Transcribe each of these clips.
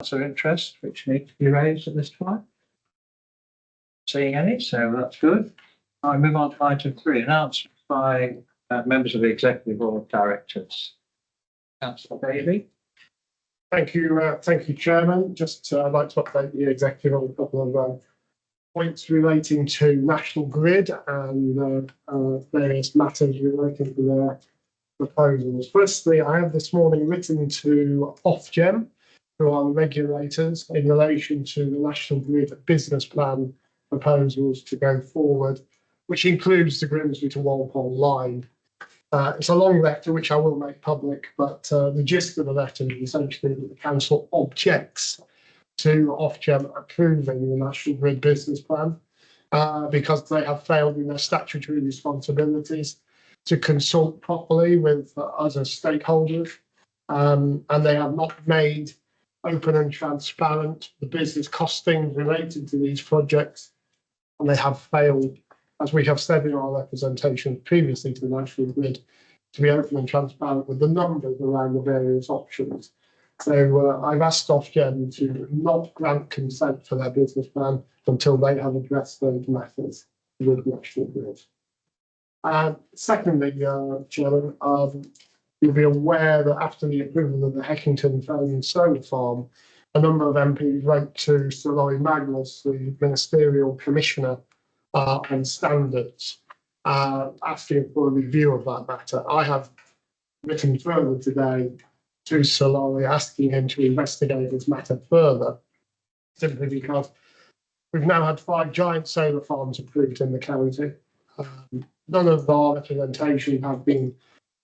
that's of interest which need to be raised at this time? Seeing any, so that's good. I move on to item 3, announcements by members of the Executive Board of Directors. Councillor Bailey. Thank you, Chairman. Just I'd like to update the executive on a couple of points relating to National Grid and various matters relating to their proposals. Firstly, I have this morning written to Ofgem, who are the regulators, in relation to the National Grid business plan proposals to go forward, which includes the Grimsby to Walpole line. It's a long letter, which I will make public, but the gist of the letter is essentially that the council objects to Ofgem approving the National Grid business plan because they have failed in their statutory responsibilities to consult properly with other stakeholders, and they have not made open and transparent the business costings related to these projects, and they have failed, as we have said in our representation previously to the National Grid, to be open and transparent with the numbers around the various options. So I've asked Ofgem to not grant consent for their business plan until they have addressed those matters with National Grid. Secondly, Chairman, you'll be aware that after the approval of the Heckington Fane Solar Farm, a number of MPs wrote to Sir Laurie Magnus, the Ministerial Commissioner on standards, asking for a review of that matter. I have written further today to Sir Laurie asking him to investigate this matter further, simply because we've now had 5 giant solar farms approved in the county. None of our representation have been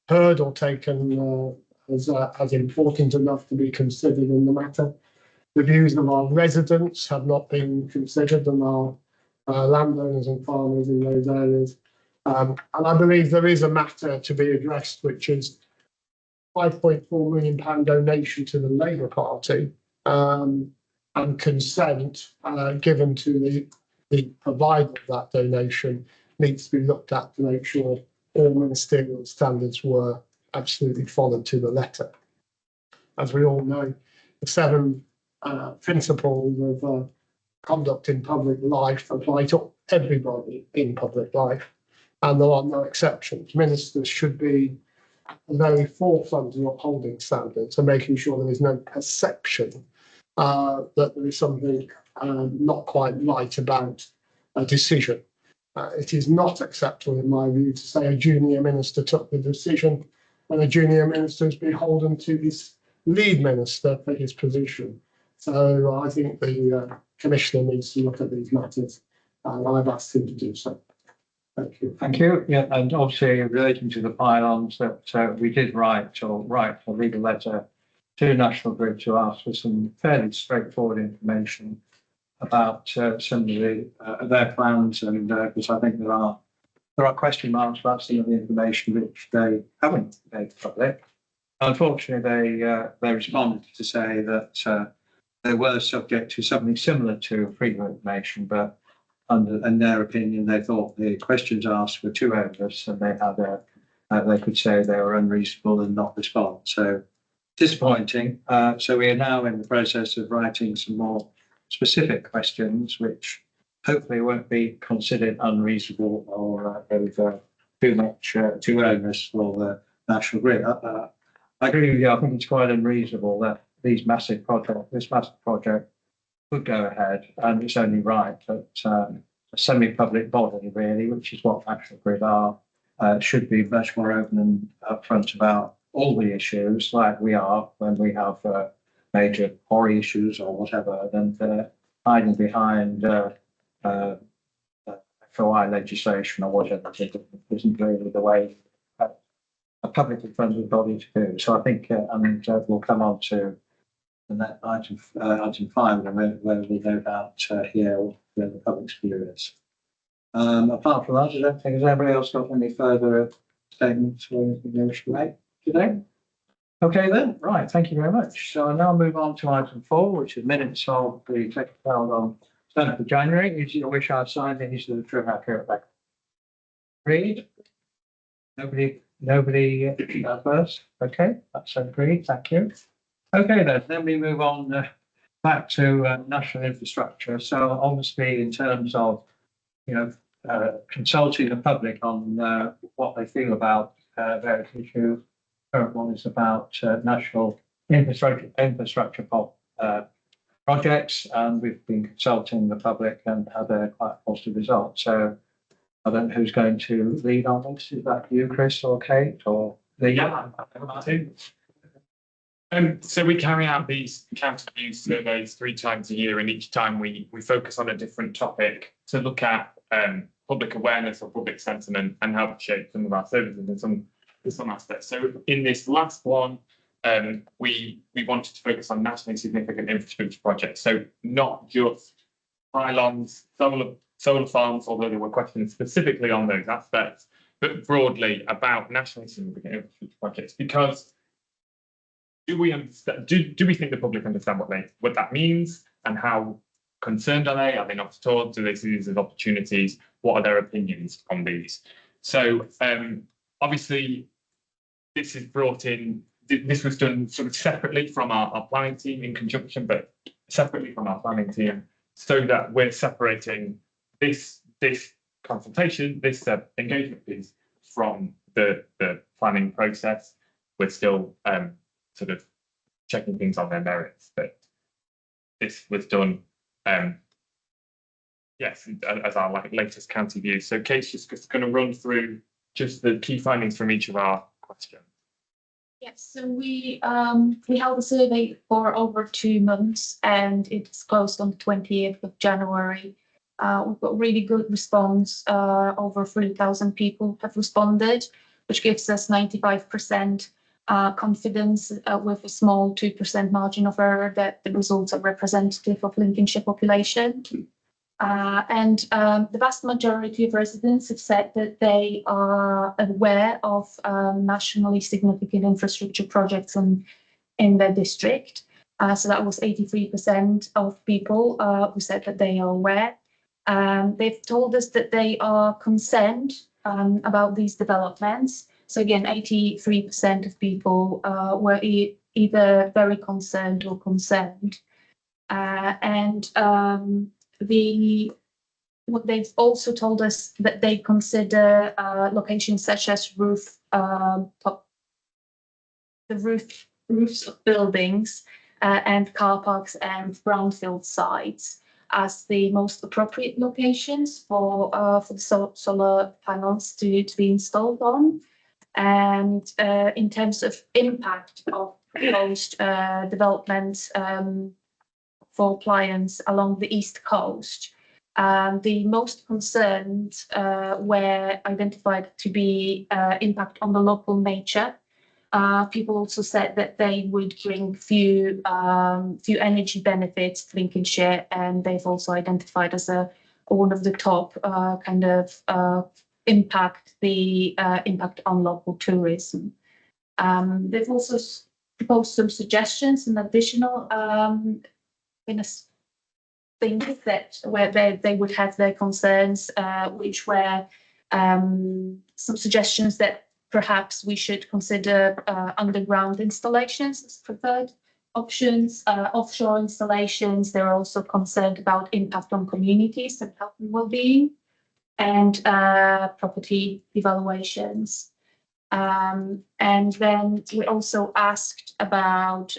heard or taken as important enough to be considered in the matter. The views of our residents have not been considered, and our landowners and farmers in those areas. And I believe there is a matter to be addressed, which is £5.4 million donation to the Labour Party and consent given to the provider of that donation needs to be looked at to make sure all ministerial standards were absolutely followed to the letter. As we all know, the 7 principles of conduct in public life apply to everybody in public life, and there are no exceptions. Ministers should be at the very forefront of upholding standards and making sure there is no perception that there is something not quite right about a decision. It is not acceptable, in my view, to say a junior minister took the decision when a junior minister is beholden to his lead minister for his position. So I think the Commissioner needs to look at these matters, and I've asked him to do so. Thank you. Thank you. Yeah, and obviously relating to the pylons that we did write a legal letter to National Grid to ask for some fairly straightforward information about some of their plans, and because I think there are question marks about some of the information which they haven't made public. Unfortunately, they responded to say that they were subject to something similar to freedom of information, but in their opinion, they thought the questions asked were too onerous, and they had they could say they were unreasonable and not respond. So disappointing. So we are now in the process of writing some more specific questions, which hopefully won't be considered unreasonable or too onerous for the National Grid. I agree with you. I think it's quite unreasonable that this massive project could go ahead, and it's only right that a semi-public body, really, which is what National Grid are, should be much more open and upfront about all the issues, like we are when we have major quarry issues or whatever, than hiding behind FOI legislation or whatever. It isn't really the way a publicly funded body to do. So I think, we'll come on to the item 5, where we no doubt hear the public's views. Apart from that, I don't think has anybody else got any further statements or anything they wish to make today. Okay then, right, thank you very much. So I'll now move on to item 4, which is minutes of the executive held on 7th of January. Is your wish I've signed these to the true accurate record? Agreed? Nobody first? Okay, that's agreed, thank you. Okay then we move on back to national infrastructure. So obviously, in terms of consulting the public on what they feel about various issues, current one is about national infrastructure projects, and we've been consulting the public and had a quite positive result. So I don't know who's going to lead on this. Is that you, Chris, or Kate, or Lee? Yeah, Martin. So we carry out these counter view surveys 3 times a year, and each time we focus on a different topic to look at public awareness or public sentiment and help shape some of our services in some aspects. So in this last one, we wanted to focus on nationally significant infrastructure projects. So not just pylons, solar farms, although there were questions specifically on those aspects, but broadly about nationally significant infrastructure projects. Because do we understand? Do we think the public understand what that means, and how concerned are they? Are they not at all? Do they see these as opportunities? What are their opinions on these? So obviously, this is brought in. This was done sort of separately from our planning team in conjunction, but separately from our planning team, so that we're separating this consultation, this engagement piece from the planning process. We're still sort of checking things on their merits, but this was done, yes, as our latest county view. So Kate's just going to run through just the key findings from each of our questions. Yes, so we held a survey for over 2 months, and it's closed on the 20th of January. We've got really good response. Over 3,000 people have responded, which gives us 95% confidence with a small 2% margin of error that the results are representative of Lincolnshire population. And the vast majority of residents have said that they are aware of nationally significant infrastructure projects in their district. So that was 83% of people who said that they are aware. They've told us that they are concerned about these developments. So again, 83% of people were either very concerned or concerned. What they've also told us that they consider locations such as roofs of buildings and car parks and brownfield sites as the most appropriate locations for the solar panels to be installed on. And in terms of impact of proposed development for clients along the East Coast, the most concerned were identified to be impact on the local nature. People also said that they would bring few energy benefits to Lincolnshire, and they've also identified as one of the top impact, the impact on local tourism. They've also proposed some suggestions and additional things that where they would have their concerns, which were some suggestions that perhaps we should consider underground installations as preferred options, offshore installations. They're also concerned about impact on communities and health and well-being, and property evaluations. And then we also asked about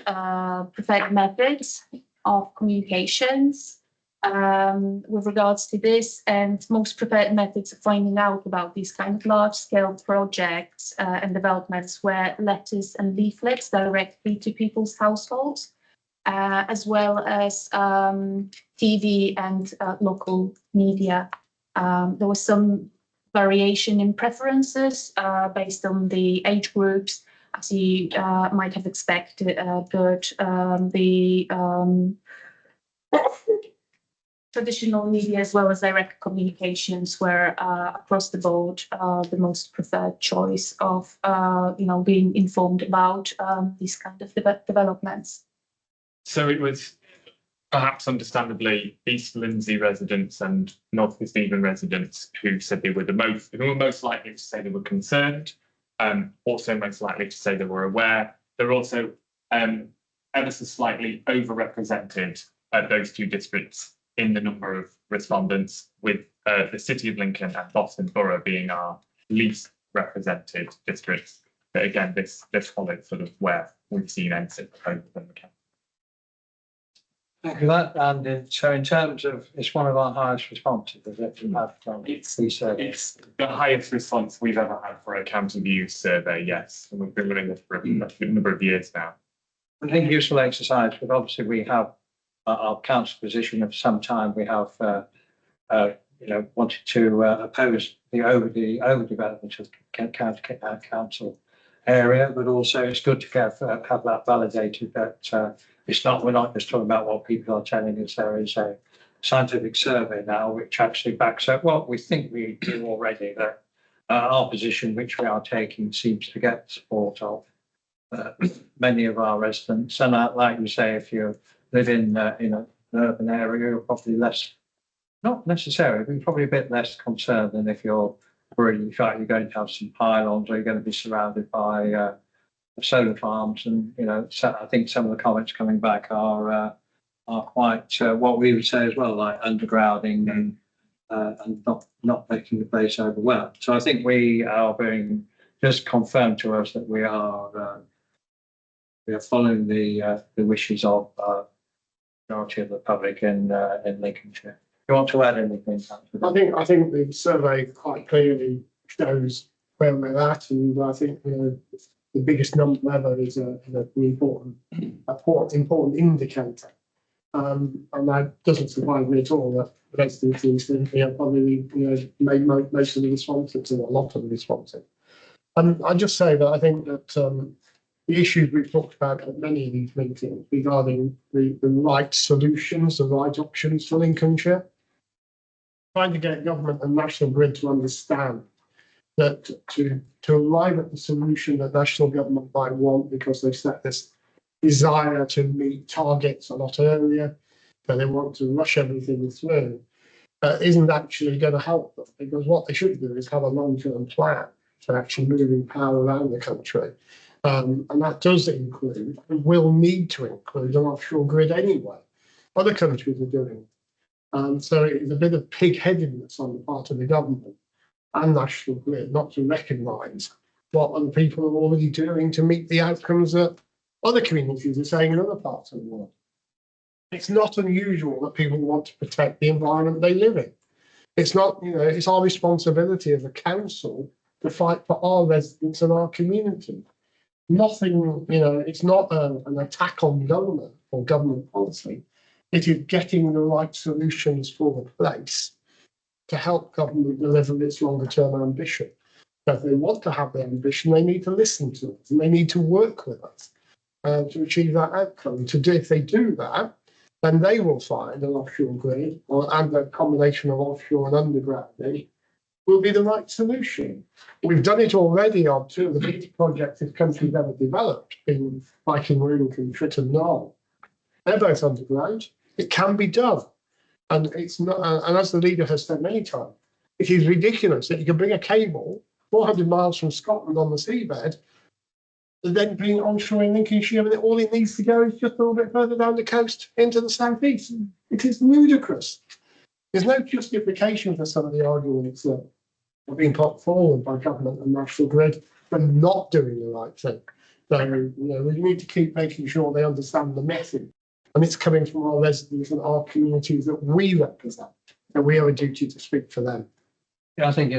preferred methods of communications with regards to this, and most preferred methods of finding out about these kind of large-scale projects and developments were letters and leaflets directly to people's households, as well as TV and local media. There was some variation in preferences based on the age groups, as you might have expected, but the traditional media as well as direct communications were across the board the most preferred choice of being informed about these kind of developments. So it was perhaps understandably East Lindsey residents and North East Devon residents who said they were who were most likely to say they were concerned, also most likely to say they were aware. They're also ever so slightly overrepresented those two districts in the number of respondents, with the City of Lincoln and Boston Borough being our least represented districts. But again, this follows sort of where we've seen exit proposals in the county. Thank you for that. And so in terms of, it's one of our highest responses, is it? It's It's the highest response we've ever had for a county views survey, yes. And we've been running this for a number of years now. I think useful exercise, but obviously we have our council position of some time. We have, wanted to oppose the overdevelopment of the council area, but also it's good to have that validated that we're not just talking about what people are telling us. There is a scientific survey now which actually backs up what we think we do already, that our position, which we are taking, seems to get support of many of our residents. And like you say, if you live in an urban area, you're probably less, not necessarily, but probably a bit less concerned than if you're worried the fact you're going to have some pylons or you're going to be surrounded by solar farms. And, so I think some of the comments coming back are quite what we would say as well, like undergrounding and not making the place overwhelmed. So I think we are being just confirmed to us that we are following the wishes of majority of the public in Lincolnshire. Do you want to add anything? I think the survey quite clearly shows where we're at, and I think the biggest number ever is an important indicator. And that doesn't surprise me at all that the residents in Lincoln probably made most of the responses, or a lot of the responses. And I just say that I think that the issues we've talked about at many of these meetings regarding the right solutions, the right options for Lincolnshire, trying to get government and National Grid to understand that to arrive at the solution that national government might want, because they've set this desire to meet targets a lot earlier, but they want to rush everything through, isn't actually going to help them, because what they should do is have a long-term plan for actually moving power around the country. And that does include, and will need to include, an offshore grid anyway. Other countries are doing. So it is a bit of pig-headedness on the part of the government and National Grid not to recognise what other people are already doing to meet the outcomes that other communities are saying in other parts of the world. It's not unusual that people want to protect the environment they live in. It's not, it's our responsibility as a council to fight for our residents and our community. Nothing, it's not an attack on government or government policy. It is getting the right solutions for the place to help government deliver its longer term ambition. So if they want to have the ambition, they need to listen to us and they need to work with us to achieve that outcome. If they do that, then they will find an offshore grid and a combination of offshore and undergrounding will be the right solution. We've done it already on two of the biggest projects this country's ever developed, in Viking Link and Tritton Knoll. They're both underground. It can be done. And it's not, and as the leader has said many times, it is ridiculous that you can bring a cable 400 miles from Scotland on the seabed, and then bring it onshore in Lincolnshire, and all it needs to go is just a little bit further down the coast into the southeast. It is ludicrous. There's no justification for some of the arguments that are being put forward by government and National Grid for not doing the right thing. So, we need to keep making sure they understand the message. And it's coming from our residents and our communities that we represent, and we have a duty to speak for them. Yeah, I think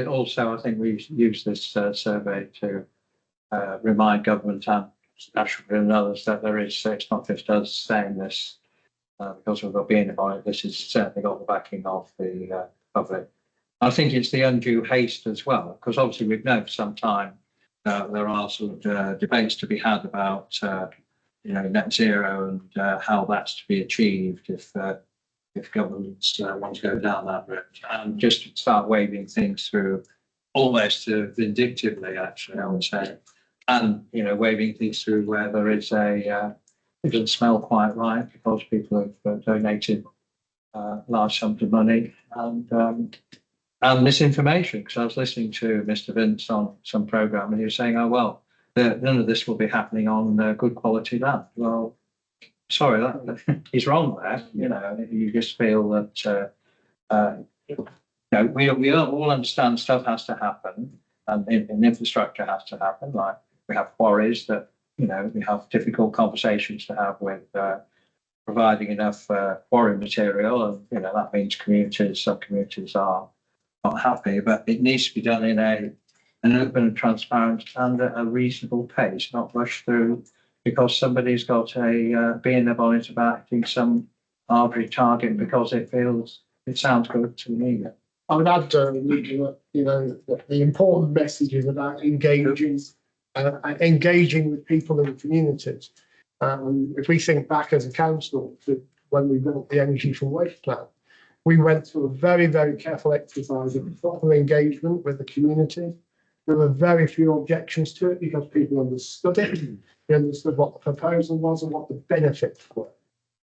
we use this survey to remind government and National Grid and others that there is, it's not just us saying this because we've got being about it. This has certainly got the backing of the public. I think it's the undue haste as well, because obviously we've known for some time there are sort of debates to be had about net zero and how that's to be achieved if governments want to go down that route, and just to start waving things through almost vindictively, actually, I would say, and waving things through where there is it doesn't smell quite right because people have donated large sums of money and misinformation. Because I was listening to Mr. Vince on some programme and he was saying, oh well, none of this will be happening on good quality land. Well, sorry, he's wrong there, you know, you just feel that, you know, we all understand stuff has to happen and infrastructure has to happen, like we have quarries that, you know, we have difficult conversations to have with, providing enough, quarry material and, you know, that means some communities are not happy, but it needs to be done in an open and transparent and a reasonable pace, not rushed through because somebody's got a bee in their bonnet about hitting some arbitrary target because it sounds good to me. I would add, Lucy, that, you know, that the important message is about engaging with people in the communities. If we think back as a council to when we built the Energy from Waste plan, we went through a very, very careful exercise of proper engagement with the community. There were very few objections to it because people understood it. They understood what the proposal was and what the benefits were.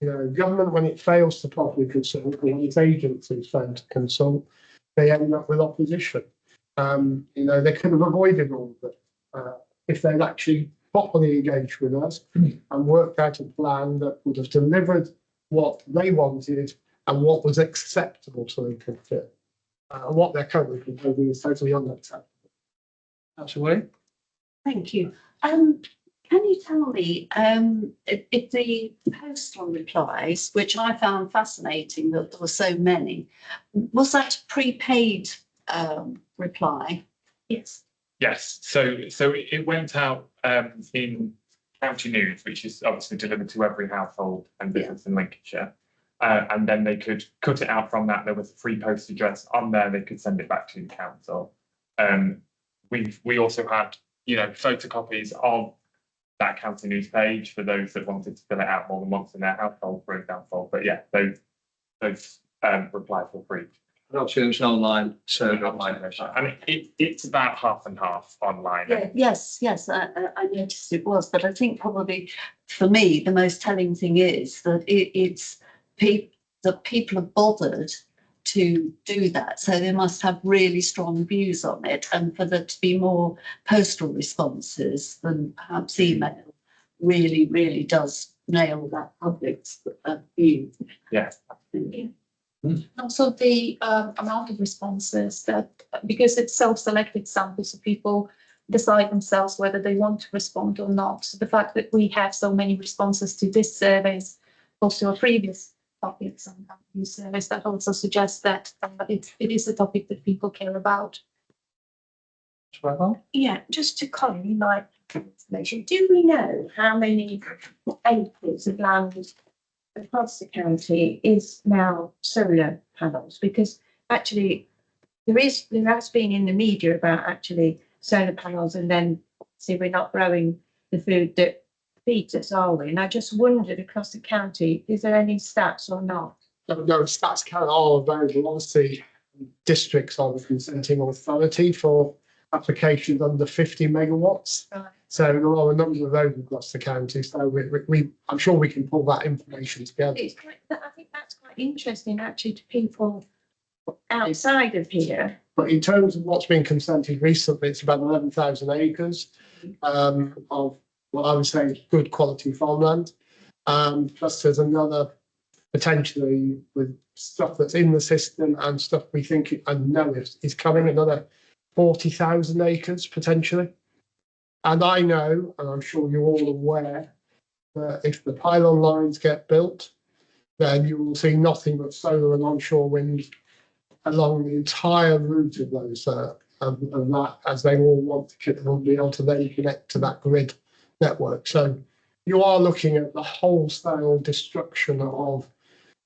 You know, government, when it fails to properly consult, or when its agencies fail to consult, they end up with opposition. You know, they could have avoided all of it if they'd actually properly engaged with us and worked out a plan that would have delivered what they wanted and what was acceptable to Lincolnshire. What they're currently proposing is totally unacceptable. Absolutely. Thank you. Can you tell me if the postal replies, which I found fascinating that there were so many, was that a prepaid reply? Yes. Yes, so it went out in County News, which is obviously delivered to every household and business in Lincolnshire. And then they could cut it out from that. There was a free post address on there. They could send it back to the council. We also had, you know, photocopies of that County News page for those that wanted to fill it out more than once in their household, for example. But yeah, those replies were free. Obviously, it was an online survey. And it's about half and half online. Yeah, yes, I noticed it was, but I think probably for me the most telling thing is that it's that people have bothered to do that, so they must have really strong views on it, and for there to be more postal responses than perhaps email really does nail that public's view. Yeah. Also the amount of responses that, because it's self-selected samples, so people decide themselves whether they want to respond or not. So the fact that we have so many responses to this survey, also a previous topics on new surveys, that also suggests that it is a topic that people care about. Yeah, just to comment my information, do we know how many acres of land across the county is now solar panels? Because actually there has been in the media about actually solar panels, and then see we're not growing the food that feeds us, are we? And I just wondered across the county, is there any stats or not? No, stats are available. Obviously, districts are the consenting authority for applications under 50 megawatts. Right. So there are a number of those across the county. So I'm sure we can pull that information together. I think that's quite interesting actually to people outside of here. But in terms of what's been consented recently, it's about 11,000 acres of what I would say is good quality farmland. Plus there's another potentially with stuff that's in the system and stuff we think and know is coming, another 40,000 acres potentially. And I know, and I'm sure you're all aware, that if the pylon lines get built, then you will see nothing but solar and onshore wind along the entire route of those of that, as they all want to be able to then connect to that grid network. So you are looking at the wholesale destruction of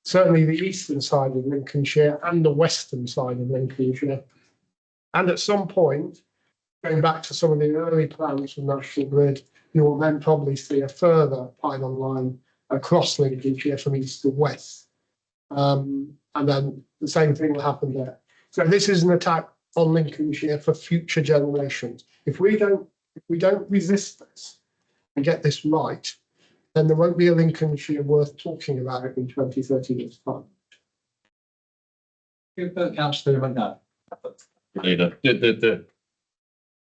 certainly the eastern side of Lincolnshire and the western side of Lincolnshire. And at some point, going back to some of the early plans from National Grid, you will then probably see a further pylon line across Lincolnshire from east to west. And then the same thing will happen there. So this is an attack on Lincolnshire for future generations. If we don't resist this and get this right, then there won't be a Lincolnshire worth talking about in 20, 30 years' time. Councillor McNabb. Leader.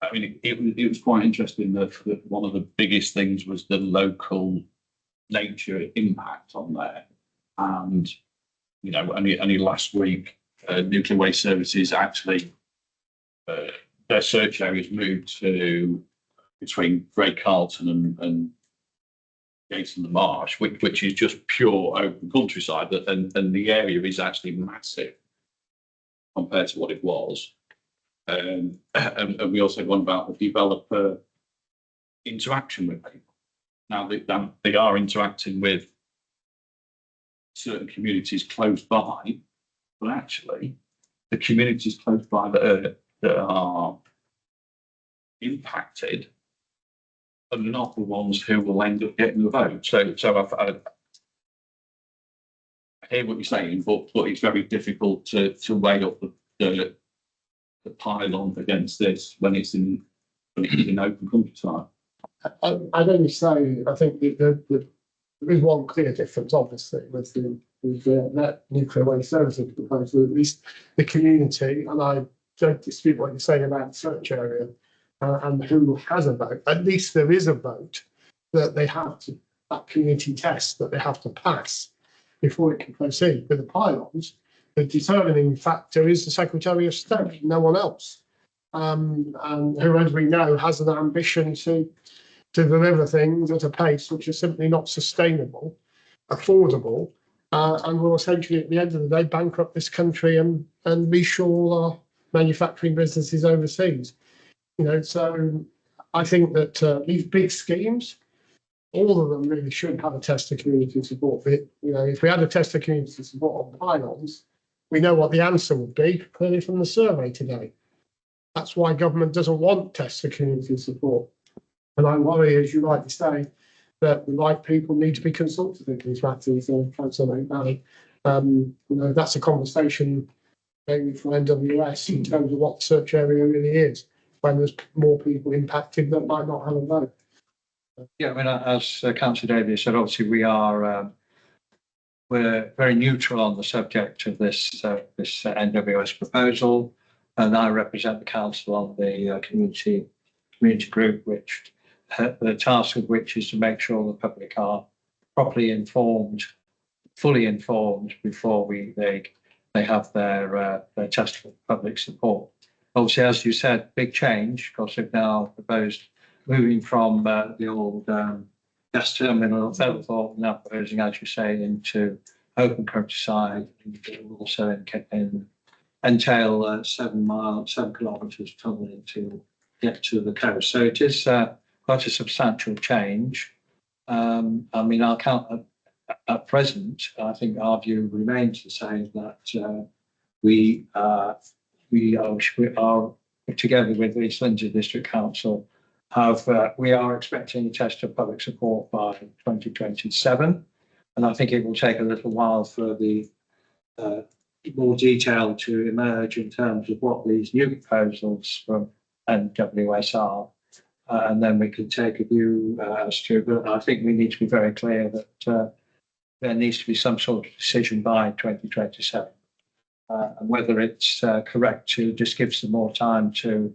I mean, it was quite interesting that one of the biggest things was the local nature impact on there. And, you know, only last week, Nuclear Waste Services actually, their search areas moved to between Great Carlton and Gates and the Marsh, which is just pure open countryside, and the area is actually massive compared to what it was. And we also had one about the developer interaction with people. Now they are interacting with certain communities close by, but actually the communities close by that are impacted are not the ones who will end up getting the vote. So I hear what you're saying, but it's very difficult to weigh up the pylon against this when it's in open countryside. I'd only say, I think there is one clear difference, obviously, with the net nuclear waste services proposal. At least the community, and I don't dispute what you're saying about the search area and who has a vote. At least there is a vote that they have to, that community test that they have to pass before it can proceed. With the pylons, the determining factor is the Secretary of State, no one else. And who, as we know, has an ambition to deliver things at a pace which is simply not sustainable, affordable, and will essentially, at the end of the day, bankrupt this country and reshore our manufacturing businesses overseas. You know, so I think that these big schemes, all of them really should have a test of community support. You know, if we had a test of community support on pylons, we know what the answer would be clearly from the survey today. That's why government doesn't want tests of community support. And I worry, as you rightly say, that the right people need to be consulted in these matters in Council Oak Valley. You know, that's a conversation maybe for NWS in terms of what the search area really is, when there's more people impacted that might not have a vote. Yeah, I mean, as Councillor Davies said, obviously we're very neutral on the subject of this NWS proposal, and I represent the council on the community group, which the task of which is to make sure the public are properly informed, fully informed before they have their test for public support. Obviously, as you said, big change, because they've now proposed moving from the old gas terminal at Featherthorpe, now proposing, as you say, into open countryside, and also entail 7 kilometres tunnelling to get to the coast. So it is quite a substantial change. I mean, our count at present, I think our view remains the same, that we are together with the East Lindsey District Council we are expecting a test of public support by 2027, and I think it will take a little while for the more detail to emerge in terms of what these new proposals from NWS are, and then we can take a view as to. But I think we need to be very clear that there needs to be some sort of decision by 2027, and whether it's correct to just give some more time to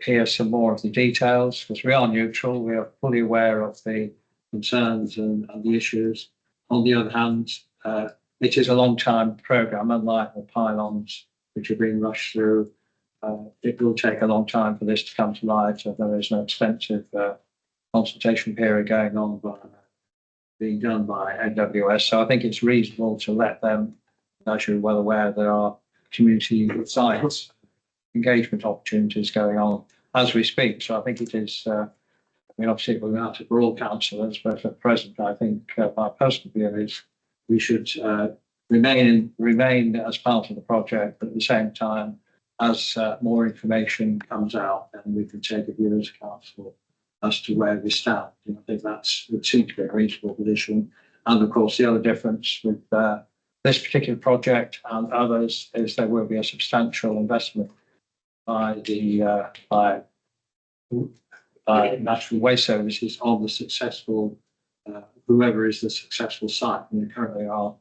hear some more of the details, because we are neutral, we are fully aware of the concerns and the issues. On the other hand, it is a long time programme, unlike the pylons which are being rushed through. It will take a long time for this to come to light, and there is an extensive consultation period going on being done by NWS. So I think it's reasonable to let them, as you're well aware, there are community science engagement opportunities going on as we speak. So I think it is, I mean, obviously we're out for all councillors, but at present, I think my personal view is we should remain as part of the project, but at the same time, as more information comes out, then we can take a view as a council as to where we stand. And I think would seem to be a reasonable position. And of course, the other difference with this particular project and others is there will be a substantial investment by National Waste Services on the successful, whoever is the successful site. And there currently are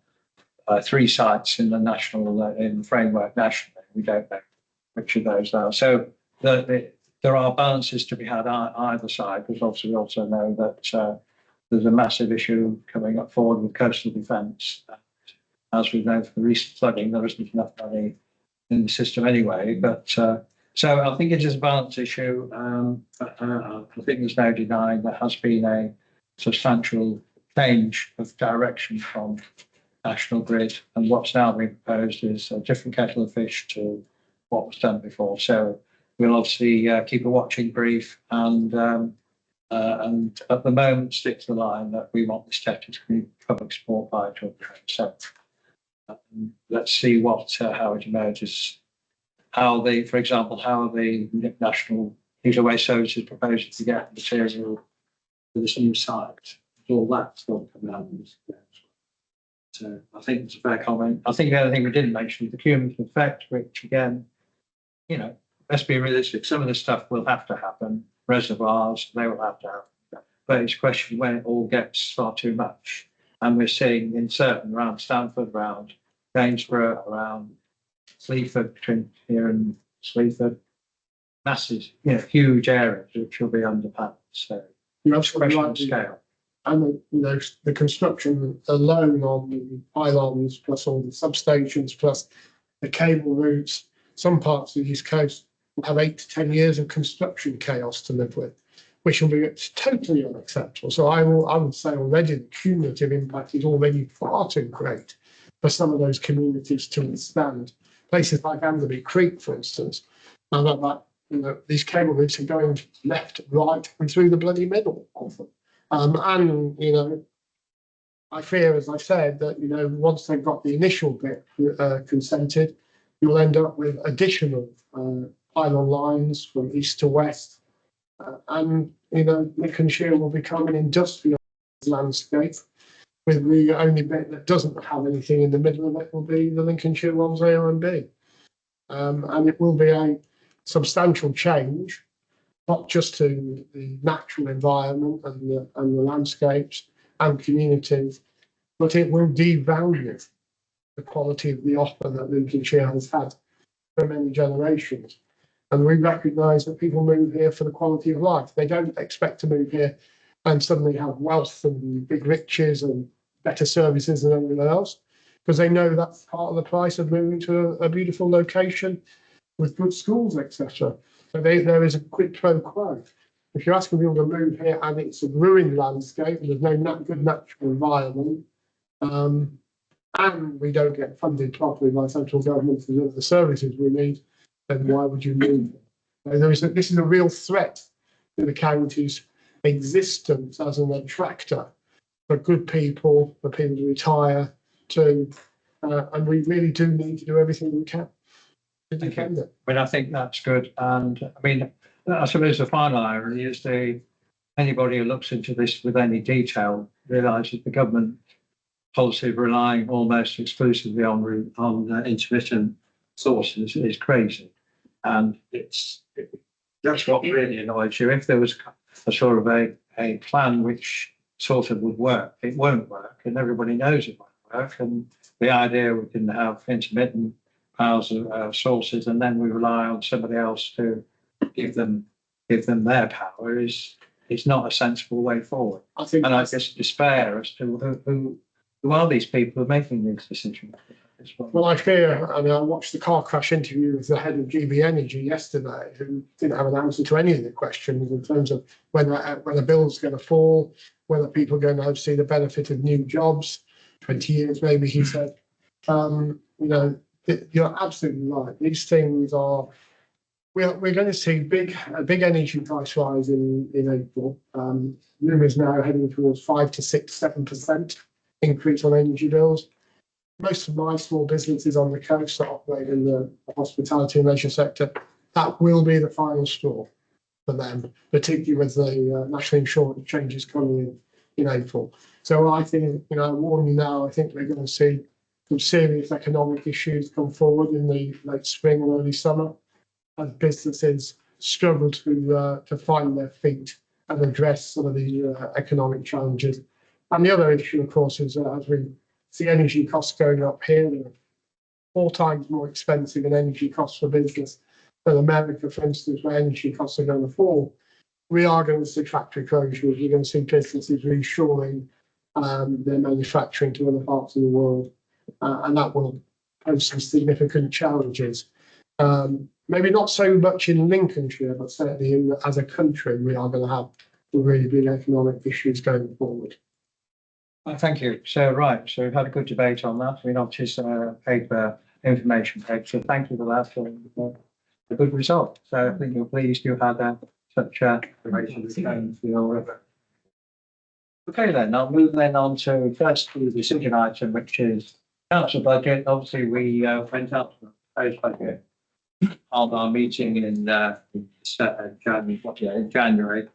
3 sites in the framework nationally. We don't know which of those are. So there are balances to be had on either side, because obviously we also know that there's a massive issue coming up forward with coastal defence. As we know from the recent flooding, there isn't enough money in the system anyway. But so I think it is a balance issue. I think there's no denying there has been a substantial change of direction from National Grid, and what's now being proposed is a different kettle of fish to what was done before. So we'll obviously keep a watching brief and at the moment stick to the line that we want this sector to be public support by 2020. So let's see how it emerges. For example, how the National Nuclear Waste Services proposing to get material for this new site. All that's going to come out of this. So I think it's a fair comment. I think the other thing we didn't mention is the cumulative effect, which again, let's be realistic. Some of the stuff will have to happen. Reservoirs, they will have to happen. But it's a question when it all gets far too much. And we're seeing in certain around Stanford, around Gainsborough, around Sleaford, between here and Sleaford, massive, huge areas which will be underpacked. So You're it's a absolutely question right. of scale. And the construction alone on the pylons, plus all the substations, plus the cable routes, some parts of the East Coast will have 8 to 10 years of construction chaos to live with, which will be totally unacceptable. So I would say already the cumulative impact is already far too great for some of those communities to withstand. Places like Amberley Creek, for instance, and that these cable routes are going left, right, and through the bloody middle of them. I fear, as I said, that, once they've got the initial bit consented, you'll end up with additional pylon lines from east to west. Lincolnshire will become an industrial landscape, with the only bit that doesn't have anything in the middle of it will be the Lincolnshire ones A and B. And it will be a substantial change, not just to the natural environment and the landscapes and communities, but it will devalue the quality of the offer that Lincolnshire has had for many generations. And we recognise that people move here for the quality of life. They don't expect to move here and suddenly have wealth and big riches and better services than everyone else, because they know that's part of the price of moving to a beautiful location with good schools, etc. So there is a quid pro quo. If you're asking people to move here and it's a ruined landscape and there's no good natural environment, and we don't get funded properly by central government to deliver the services we need, then why would you move? This is a real threat to the county's existence as an attractor for good people, for people to retire to, and we really do need to do everything we can to defend it. I think that's good. And I suppose the final irony is anybody who looks into this with any detail realises the government policy of relying almost exclusively on intermittent sources is crazy. And that's what really annoys you. If there was a sort of a plan which sort of would work, it won't work, and everybody knows it won't work. And the idea we can have intermittent power sources and then we rely on somebody else to give them their power is not a sensible way forward. I just despair as to who are these people who are making these decisions. Well, I watched the car crash interview with the head of GB Energy yesterday, who didn't have an answer to any of the questions in terms of when a bill's going to fall, whether people are going to see the benefit of new jobs, 20 years maybe, he said. You're absolutely right. These things are, we're going to see a big energy price rise in April. Rumours now heading towards 5 to 6, 7% increase on energy bills. Most of my small businesses on the coast that operate in the hospitality and leisure sector, that will be the final straw for them, particularly with the national insurance changes coming in April. So I think, I warn you now, I think we're going to see some serious economic issues come forward in the late spring and early summer as businesses struggle to find their feet and address some of the economic challenges. And the other issue, of course, is as we see energy costs going up here, they're 4 times more expensive in energy costs for business than America, for instance, where energy costs are going to fall. we are going to see factory closures. We're going to see businesses reshoring their manufacturing to other parts of the world, and that will pose some significant challenges. Maybe not so much in Lincolnshire, but certainly as a country, we are going to have really big economic issues going forward. Thank you. So, right, so we've had a good debate on that. We noticed paper, information paper, so thank you for that. A good result. So I think you're pleased you had such a information for your. Okay, then I'll move then on to first the decision item, which is council budget. Obviously, we went out to the proposed budget on our meeting in January.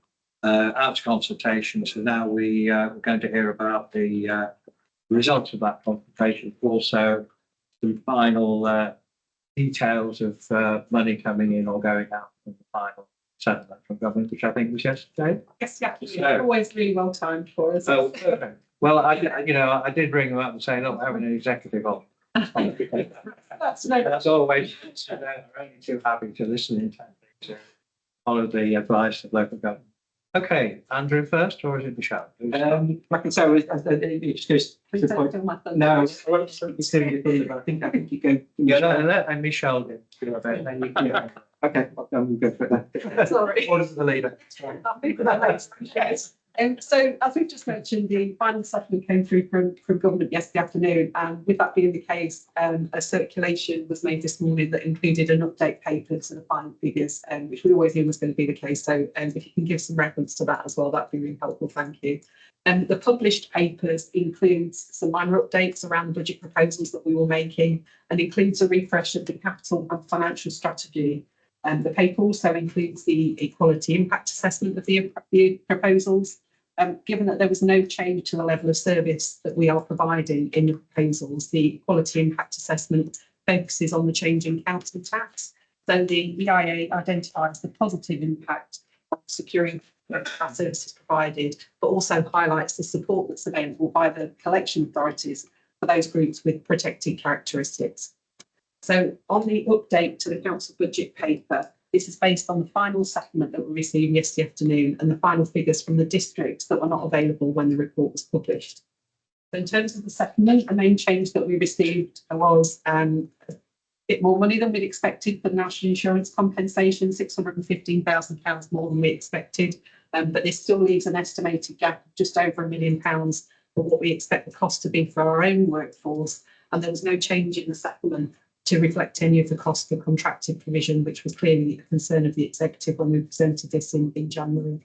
Out to consultation. So now we're going to hear about the results of that consultation. Also, the final details of money coming in or going out from the final settlement from government, which I think was yesterday. Yes, yeah, always really well timed for us. Oh, perfect. Well, I did ring them up and say, look, we're having an executive on. That's always, they're only too happy to listen intently to follow the advice of local government. Okay, Andrew first, or is it Michelle? Like I say, it just goes to Please the don't point. do my thunder. No, I won't be stealing your thunder, but I think you go. Yeah, no, let Michelle do it. Then you can. Okay, we'll go for it then. Sorry. Order to the leader. Yes. So as we've just mentioned, the final settlement came through from government yesterday afternoon, and with that being the case, a circulation was made this morning that included an update paper to the final figures, which we always knew was going to be the case. So if you can give some reference to that as well, that'd be really helpful. Thank you. The published papers includes some minor updates around the budget proposals that we were making, and includes a refresh of the capital and financial strategy. The paper also includes the equality impact assessment of the proposals. Given that there was no change to the level of service that we are providing in the proposals, the quality impact assessment focuses on the change in council tax. So the EIA identifies the positive impact of securing our services provided, but also highlights the support that's available by the collection authorities for those groups with protected characteristics. So on the update to the council budget paper, this is based on the final settlement that we received yesterday afternoon and the final figures from the districts that were not available when the report was published. So in terms of the settlement, the main change that we received was a bit more money than we'd expected for the national insurance compensation, £615,000 more than we expected. But this still leaves an estimated gap of just over £1 million for what we expect the cost to be for our own workforce. And there was no change in the settlement to reflect any of the cost for contracted provision, which was clearly a concern of the executive when we presented this in January.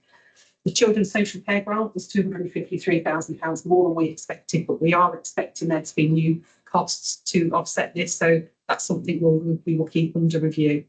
The children's social care grant was £253,000 more than we expected, but we are expecting there to be new costs to offset this. So that's something we will keep under review.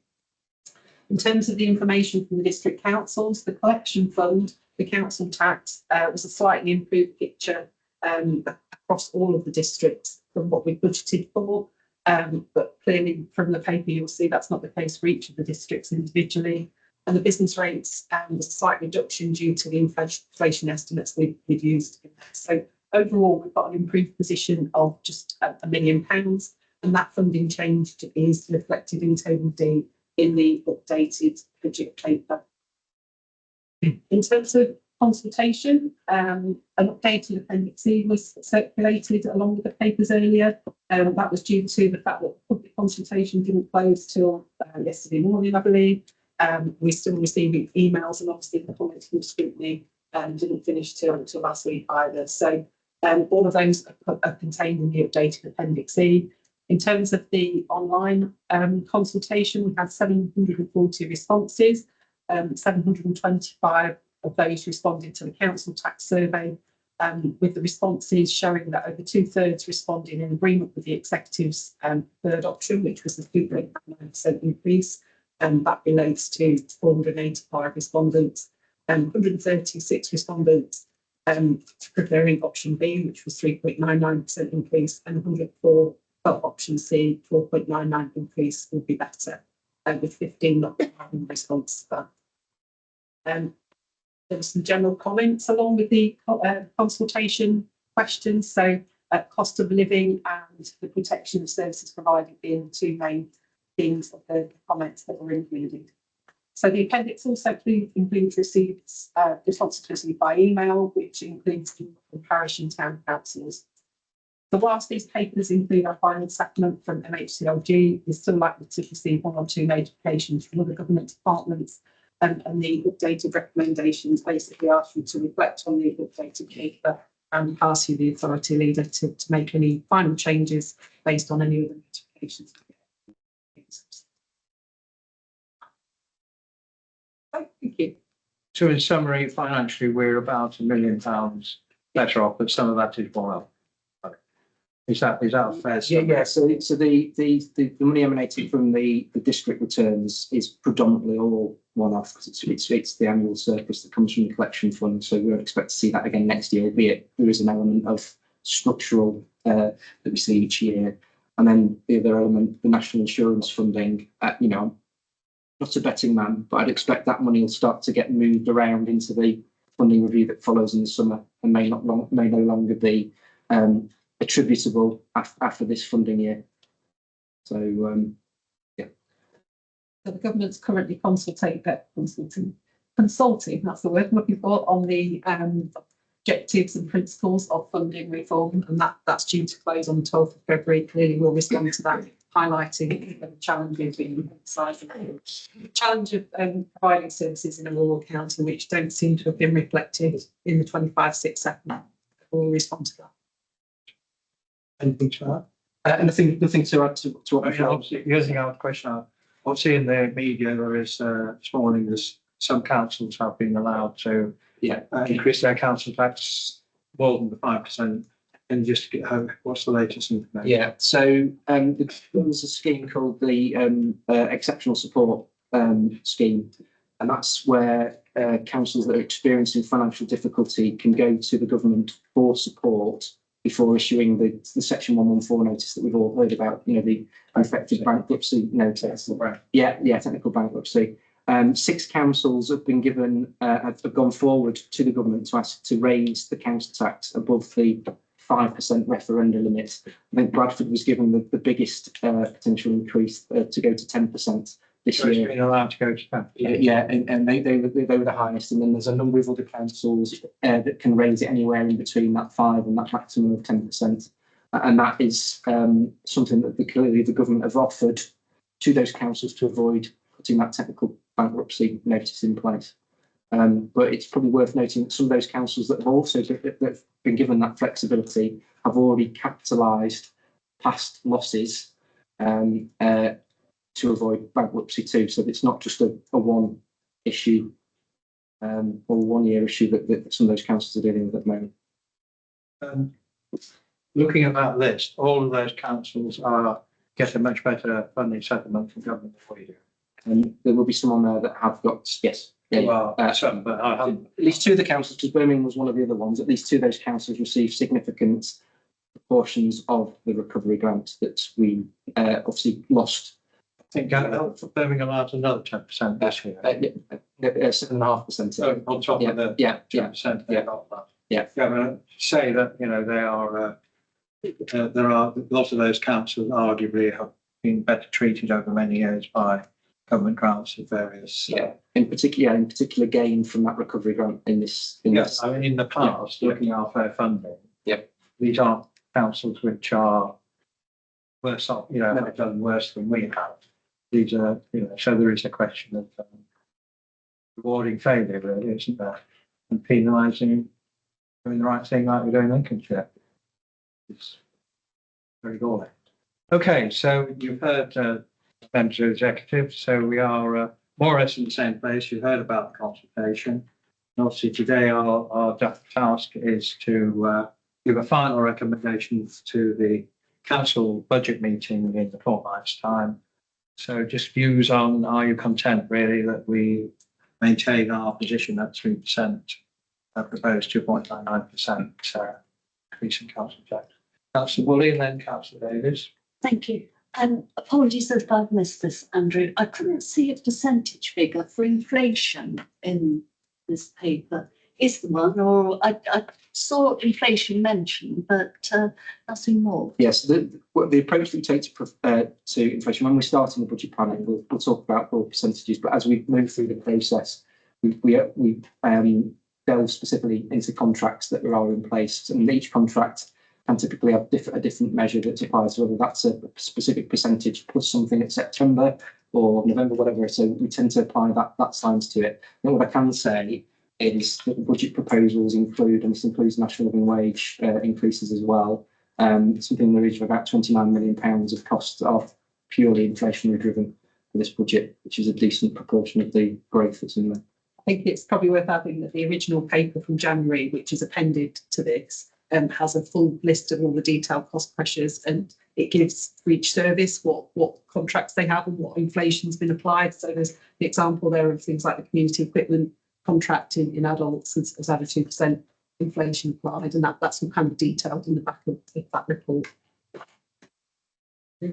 In terms of the information from the district councils, the collection fund, the council tax was a slightly improved picture across all of the districts from what we budgeted for. But clearly from the paper, you'll see that's not the case for each of the districts individually. And the business rates was a slight reduction due to the inflation estimates we've used. So overall, we've got an improved position of just £1 million, and that funding change is reflected in Table D in the updated budget paper. In terms of consultation, an updated Appendix C was circulated along with the papers earlier. That was due to the fact that public consultation didn't close till yesterday morning, I believe. We're still receiving emails, and obviously the comments from scrutiny didn't finish till last week either. So all of those are contained in the updated Appendix C. In terms of the online consultation, we had 740 responses, 725 of those responded to the council tax survey, with the responses showing that over 2/3 responded in agreement with the executive's third option, which was the 2.9% increase. And that relates to 485 respondents, 136 respondents preferring option B, which was 3.99% increase, and 104 felt option C, 4.99 increase would be better, with 15 not having response to that. There were some general comments along with the consultation questions. So cost of living and the protection of services provided being the two main themes of the comments that were included. So the appendix also includes receipts, responses received by email, which includes the parish and town councils. So whilst these papers include our final settlement from MHCLG, we're still likely to receive 1 or 2 notifications from other government departments, and the updated recommendations basically ask you to reflect on the updated paper and ask you, the authority leader, to make any final changes based on any of the notifications. Thank you. So in summary, financially, we're about £1 million better off, but some of that is one-off. Is that a fair? Yeah. So the money emanating from the district returns is predominantly all one-off, because it's the annual surplus that comes from the collection fund. So we don't expect to see that again next year, albeit there is an element of structural that we see each year. And then the other element, the national insurance funding, you know, not a betting man, but I'd expect that money will start to get moved around into the funding review that follows in the summer, and may no longer be attributable after this funding year. So yeah. So the government's currently consulting, that's the word I'm looking for, on the objectives and principles of funding reform, and that's due to close on the 12th of February. Clearly we'll respond to that, highlighting the challenges being emphasised. The challenge of providing services in a rural county which don't seem to have been reflected in the 25/6 settlement. We'll respond to that. Anything to add? Nothing to add to what we've done. Obviously, using our question, obviously in the media, there is this morning, there's some councils have been allowed to increase their council tax more than the 5%. And just to get home, what's the latest information? Yeah, so there's a scheme called the Exceptional Support Scheme, and that's where councils that are experiencing financial difficulty can go to the government for support before issuing the Section 114 notice that we've all heard about, you know, the effective bankruptcy notice. Yeah, technical bankruptcy. 6 councils have been given, have gone forward to the government to ask to raise the council tax above the 5% referenda limit. I think Bradford was given the biggest potential increase to go to 10% this So it's year. been allowed to go to 10%. Yeah, and they were the highest, and then there's a number of other councils that can raise it anywhere in between that 5 and that maximum of 10%, and that is something that clearly the government have offered to those councils to avoid putting that technical bankruptcy notice in place. But it's probably worth noting that some of those councils that have also been given that flexibility have already capitalised past losses to avoid bankruptcy too. So it's not just a one issue or 1 year issue that some of those councils are dealing with at the moment. Looking at that list, all of those councils get a much better funding settlement from government for you. And there will be some on there that have got, yes. Well, some, but I haven't. At least 2 of the councils, because Birmingham was one of the other ones, at least 2 of those councils received significant proportions of the recovery grant that we obviously lost. I think Birmingham had another 10% this year. 7.5%. So on top of the 10%, they got that. Yeah. To say that, you know, they are, there are lots of those councils arguably have been better treated over many years by government grants of various. In particular gain from that recovery grant in this. Yes, I mean, in the past, looking at our fair funding. These aren't councils which are worse off, you know, have done worse than we have. These are, you know, so there is a question of rewarding failure, really, isn't there? And penalising doing the right thing like we're doing in Lincolnshire. It's very galling. Okay, so you've heard members of the executive, so we are more or less in the same place. You heard about the consultation. And obviously today our task is to give a final recommendation to the council budget meeting in the fortnight's time. So just views on, are you content really that we maintain our position at 3%, proposed 2.99% increase in council tax? Councillor Woolley and then Councillor Davies. Thank you. Apologies if I've missed this, Andrew. I couldn't see a percentage figure for inflation in this paper. is the one, or I saw inflation mentioned, but nothing more. Yes, the approach that we take to inflation, when we're starting the budget planning, we'll talk about broad percentages, but as we move through the process, we delve specifically into contracts that are in place, and each contract can typically have a different measure that applies, whether that's a specific percentage plus something at September or November, whatever. So we tend to apply that science to it. And what I can say is that the budget proposals include, and this includes national living wage increases as well, something in the region of about £29 million of costs that are purely inflationary driven for this budget, which is a decent proportion of the growth that's in there. I think it's probably worth adding that the original paper from January, which is appended to this, has a full list of all the detailed cost pressures, and it gives for each service what contracts they have and what inflation's been applied. So there's the example there of things like the community equipment contract in adults has had a 2% inflation applied, and that's all kind of detailed in the back of that report. Yeah,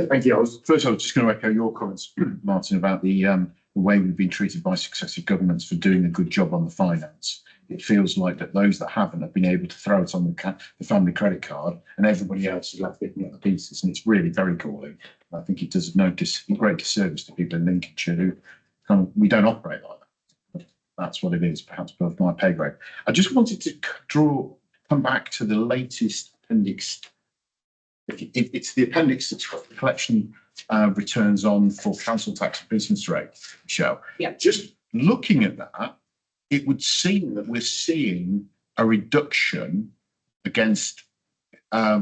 thank you. I was just going to echo your comments, Martin, about the way we've been treated by successive governments for doing a good job on the finance. It feels like that those that haven't have been able to throw it on the family credit card, and everybody else is left picking up the pieces, and it's really very galling. I think it does a great disservice to people in Lincolnshire who we don't operate like that. That's what it is, perhaps above my pay grade. I just wanted to come back to the latest appendix. It's the appendix that's got the collection returns on for council tax and business rate, Michelle. Yeah. Just looking at that, it would seem that we're seeing a reduction against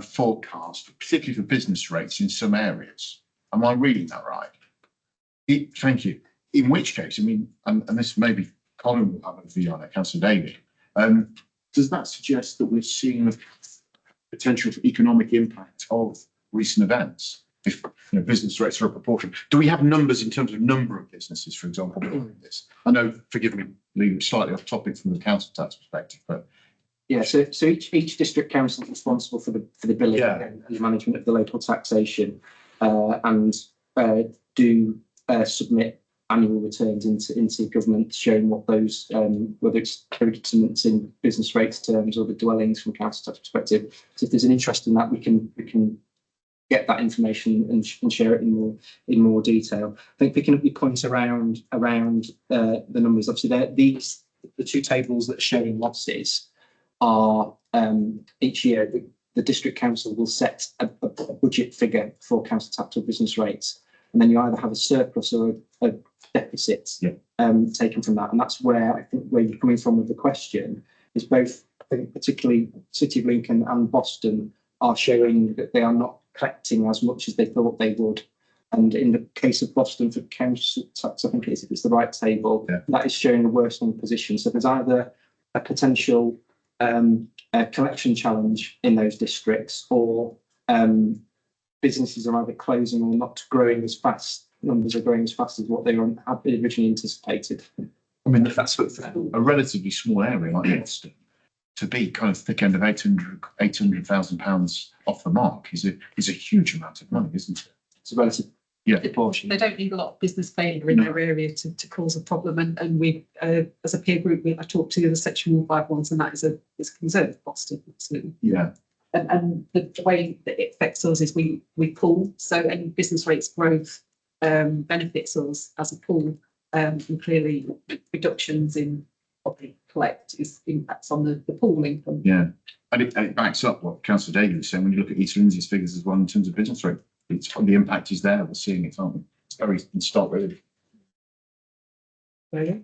forecast, particularly for business rates in some areas. Am I reading that right? Thank you. In which case, I mean, and this maybe Colin will have a view on it, Councillor Daly. Does that suggest that we're seeing the potential for economic impact of recent events? If business rates are a proportion, do we have numbers in terms of number of businesses, for example, doing this? I know, forgive me, leaving slightly off topic from the council tax perspective, but yeah. So each district council is responsible for the billing and the management of the local taxation, and do submit annual returns into government, showing what those whether it's creditments in business rates terms or the dwellings from council tax perspective. So if there's an interest in that, we can get that information and share it in more detail. I think picking up your points around the numbers, obviously the two tables that are showing losses are each year the district council will set a budget figure for council tax or business rates, and then you either have a surplus or a deficit taken from that, and that's where I think where you're coming from with the question is both, I think particularly City of Lincoln and Boston are showing that they are not collecting as much as they thought they would. And in the case of Boston for council tax, I think if it's the right table, that is showing a worsening position. So there's either a potential collection challenge in those districts, or businesses are either closing or not growing as fast. Numbers are growing as fast as what they were originally anticipated. I mean, that's a relatively small area like Boston. To be kind of thick end of £800,000 off the mark is a huge amount of money, isn't it? It's a relative proportion. They don't need a lot of business failure in their area to cause a problem. And we, as a peer group, I talked to the Section 151 ones, and that is a concern for Boston, absolutely. Yeah. And the way that it affects us is we pool, so any business rates growth benefits us as a pool, and clearly reductions in what they collect impacts on the pool income. Yeah, and it backs up what Councillor Daly was saying when you look at East Lindsey's figures as well in terms of business rate. The impact is there. We're seeing it, aren't we? It's very in stark relief. Yeah,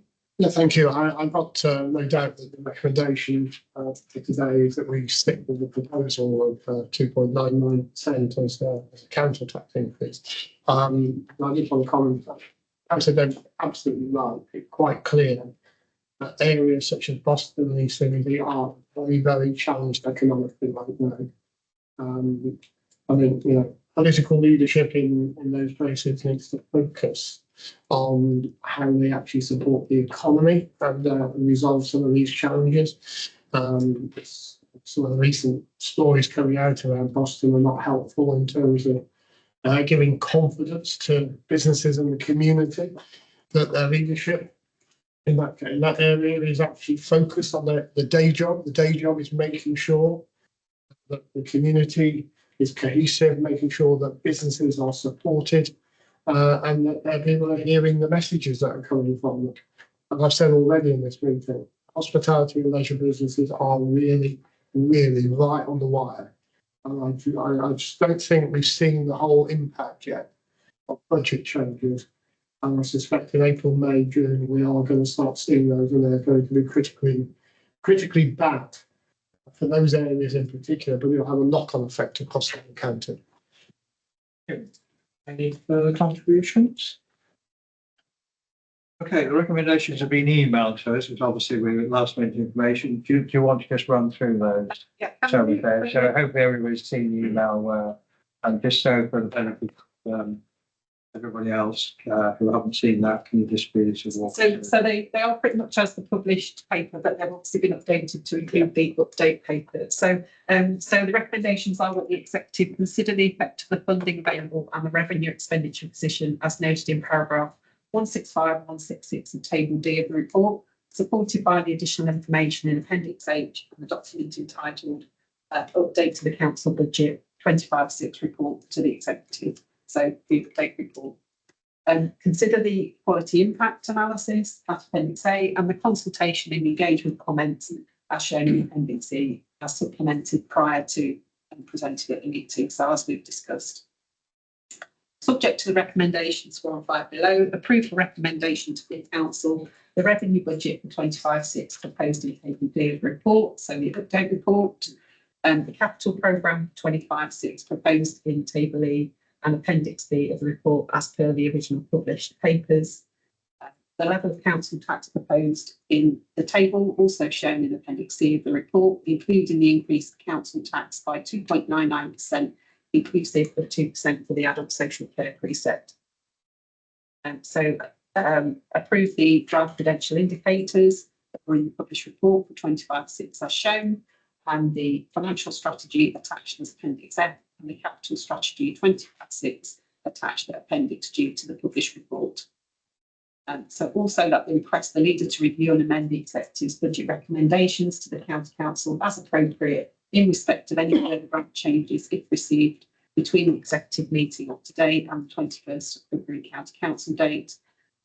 thank you. I've got no doubt that the recommendation for today is that we stick with the proposal of 2.99% as a council tax increase. I just want to comment that Councillor Daly absolutely right. It's quite clear that areas such as Boston and East Lindsey are very, very challenged economically right now. I think political leadership in those places needs to focus on how they actually support the economy and resolve some of these challenges. Some of the recent stories coming out around Boston are not helpful in terms of giving confidence to businesses in the community that their leadership in that area is actually focused on the day job. The day job is making sure that the community is cohesive, making sure that businesses are supported, and that people are hearing the messages that are coming from them. And I've said already in this meeting, hospitality and leisure businesses are really, really right on the wire. And I just don't think we've seen the whole impact yet of budget changes. And I suspect in April, May, June, we are going to start seeing those, and they're going to be critically bad for those areas in particular, but it'll have a knock-on effect across the county. Any further contributions? Okay, the recommendations have been emailed to us, which obviously we last minute information. Do you want to just run through those? Yeah. So hopefully everybody's seen the email, and just so for the benefit of everybody else who haven't seen that, can you just be sort of So they are pretty much as the published paper, but they've obviously been updated to include the update paper. So the recommendations are that the executive consider the effect of the funding available and the revenue expenditure position as noted in paragraph 165 and 166 of table D of the report, supported by the additional information in appendix H and the document entitled update to the council budget 25/6 report to the executive. So the update report. Consider the quality impact analysis, that's appendix A, and the consultation and engagement comments as shown in appendix E, as supplemented prior to and presented at the meeting. So as we've discussed. Subject to the recommendations 4 and 5 below, approve the recommendation to the council, the revenue budget for 25/6 proposed in table D of the report, so the update report, and the capital programme 25/6 proposed in table E and appendix B of the report as per the original published papers. The level of council tax proposed in the table also shown in appendix C of the report, including the increase of council tax by 2.99%, inclusive of 2% for the adult social care precept. Approve the draft prudential indicators that were in the published report for 25/6 as shown, and the financial strategy attached as appendix F, and the capital strategy 25/6 attached at appendix G to the published report. So also that they request the leader to review and amend the executive's budget recommendations to the county council as appropriate in respect of any further grant changes if received between the executive meeting of today and the 21st of February county council date,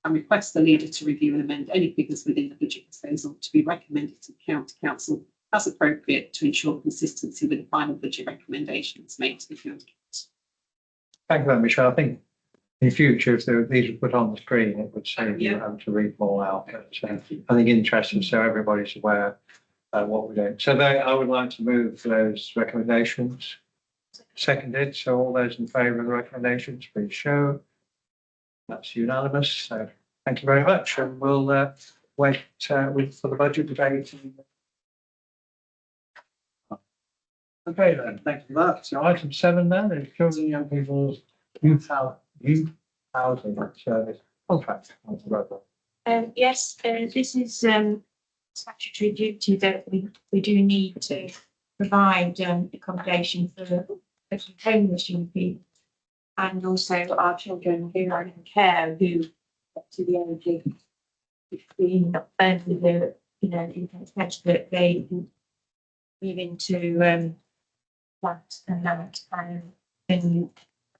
and request the leader to review and amend any figures within the budget proposal to be recommended to the county council as appropriate to ensure consistency with the final budget recommendations made to the county council. Thank you very much, Michelle. I think in future, if these were put on the screen, it would save you having to read them all out. But I think interesting, so everybody's aware what we're doing. So I would like to move those recommendations. Seconded, so all those in favour of the recommendations, please show. That's unanimous, so thank you very much, and we'll wait for the budget debate. Okay then, thank you for that. So item 7 then is children and young people's youth housing service contract. Yes, this is statutory duty that we do need to provide accommodation for homeless young people, and also our children who are in care who get to the age of 15 and who, you know, in such that they move into flat and that and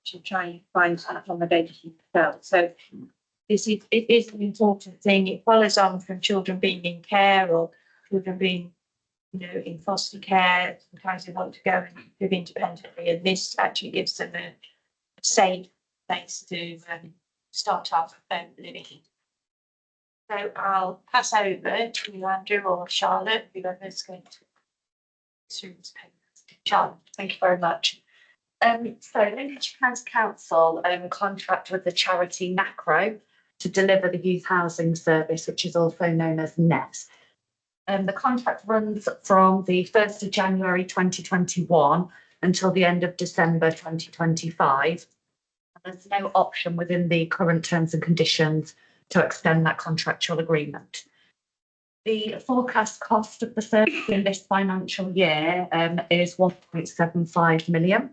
to try and find some accommodation themselves. So it is an important thing. It follows on from children being in care or children being, you know, in foster care. Sometimes they want to go and live independently, and this actually gives them a safe place to start off living. So I'll pass over to Andrew or Charlotte, whoever's going to through this paper. Charlotte, thank you very much. So Lincolnshire County Council contract with the charity NACRO to deliver the youth housing service, which is also known as NEST. The contract runs from the 1st of January 2021 until the end of December 2025. There's no option within the current terms and conditions to extend that contractual agreement. The forecast cost of the service in this financial year is 1.75 million.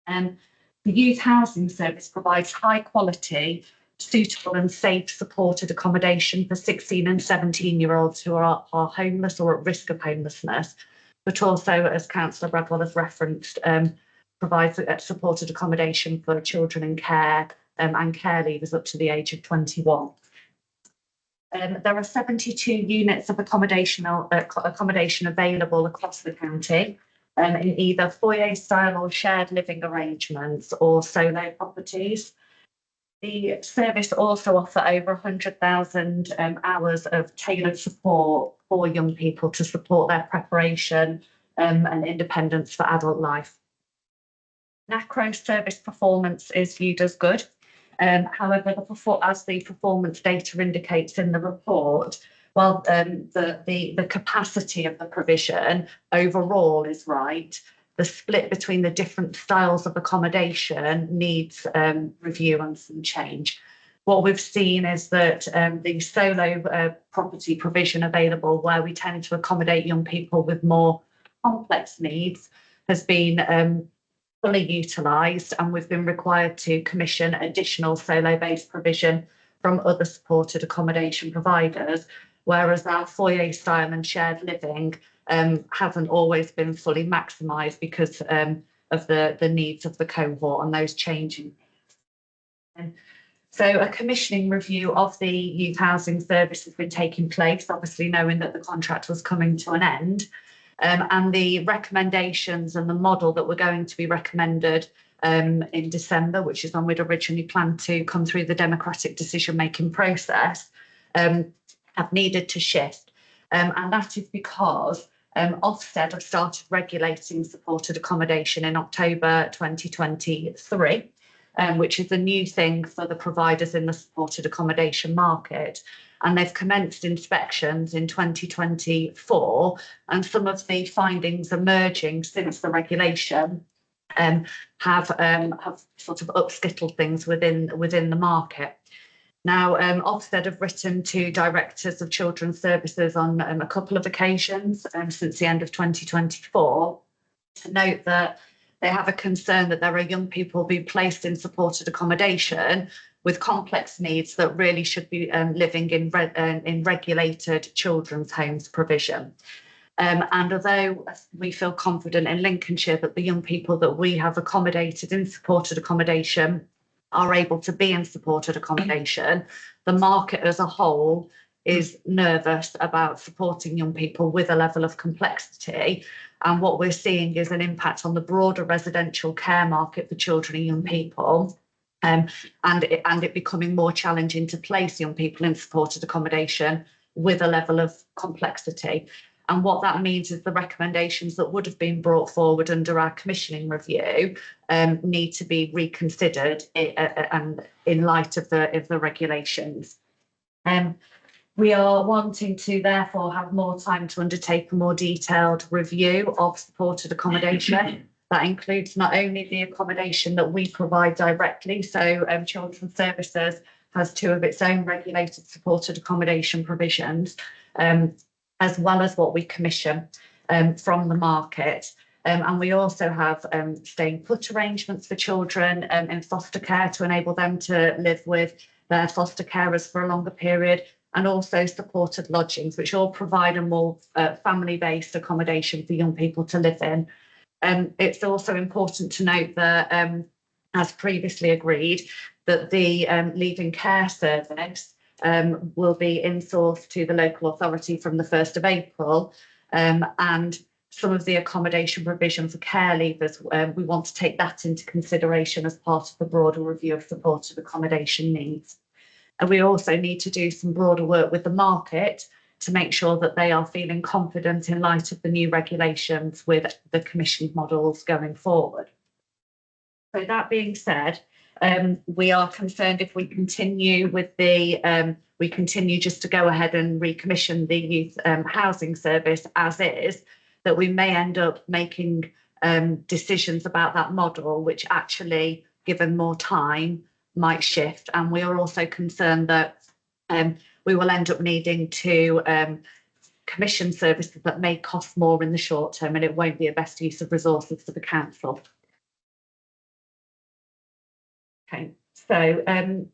The youth housing service provides high quality suitable and safe supported accommodation for 16 and 17-year-olds who are homeless or at risk of homelessness, but also, as Councillor Bradwell has referenced, provides supported accommodation for children in care and care leavers up to the age of 21. There are 72 units of accommodation available across the county in either foyer style or shared living arrangements or solo properties. The service also offers over 100,000 hours of tailored support for young people to support their preparation and independence for adult life. NACRO service performance is viewed as good. However, as the performance data indicates in the report, while the capacity of the provision overall is right, the split between the different styles of accommodation needs review and some change. What we've seen is that the solo property provision available, where we tend to accommodate young people with more complex needs, has been fully utilised, and we've been required to commission additional solo-based provision from other supported accommodation providers, whereas our foyer style and shared living hasn't always been fully maximised because of the needs of the cohort and those changing. So a commissioning review of the youth housing service has been taking place, obviously knowing that the contract was coming to an end. And the recommendations and the model that were going to be recommended in December, which is when we'd originally planned to come through the democratic decision-making process, have needed to shift. And that is because Ofsted have started regulating supported accommodation in October 2023, which is a new thing for the providers in the supported accommodation market. And they've commenced inspections in 2024, and some of the findings emerging since the regulation have sort of upskittled things within the market. Now, Ofsted have written to directors of children's services on a couple of occasions since the end of 2024 to note that they have a concern that there are young people being placed in supported accommodation with complex needs that really should be living in regulated children's homes provision. And although we feel confident in Lincolnshire that the young people that we have accommodated in supported accommodation are able to be in supported accommodation, the market as a whole is nervous about supporting young people with a level of complexity. And what we're seeing is an impact on the broader residential care market for children and young people. And it becoming more challenging to place young people in supported accommodation with a level of complexity. And what that means is the recommendations that would have been brought forward under our commissioning review need to be reconsidered and in light of the regulations. We are wanting to therefore have more time to undertake a more detailed review of supported accommodation. That includes not only the accommodation that we provide directly, so Children's Services has two of its own regulated supported accommodation provisions, as well as what we commission from the market. And we also have staying put arrangements for children in foster care to enable them to live with their foster carers for a longer period, and also supported lodgings, which all provide a more family-based accommodation for young people to live in. It's also important to note that, as previously agreed, that the leaving care service will be insourced to the local authority from the 1st of April. And some of the accommodation provision for care leavers, we want to take that into consideration as part of the broader review of supported accommodation needs. And we also need to do some broader work with the market to make sure that they are feeling confident in light of the new regulations with the commissioned models going forward. So that being said, we are concerned if we continue with we continue just to go ahead and recommission the youth housing service as is, that we may end up making decisions about that model, which actually, given more time, might shift. And we are also concerned that we will end up needing to commission services that may cost more in the short term, and it won't be a best use of resources for the council. Okay, so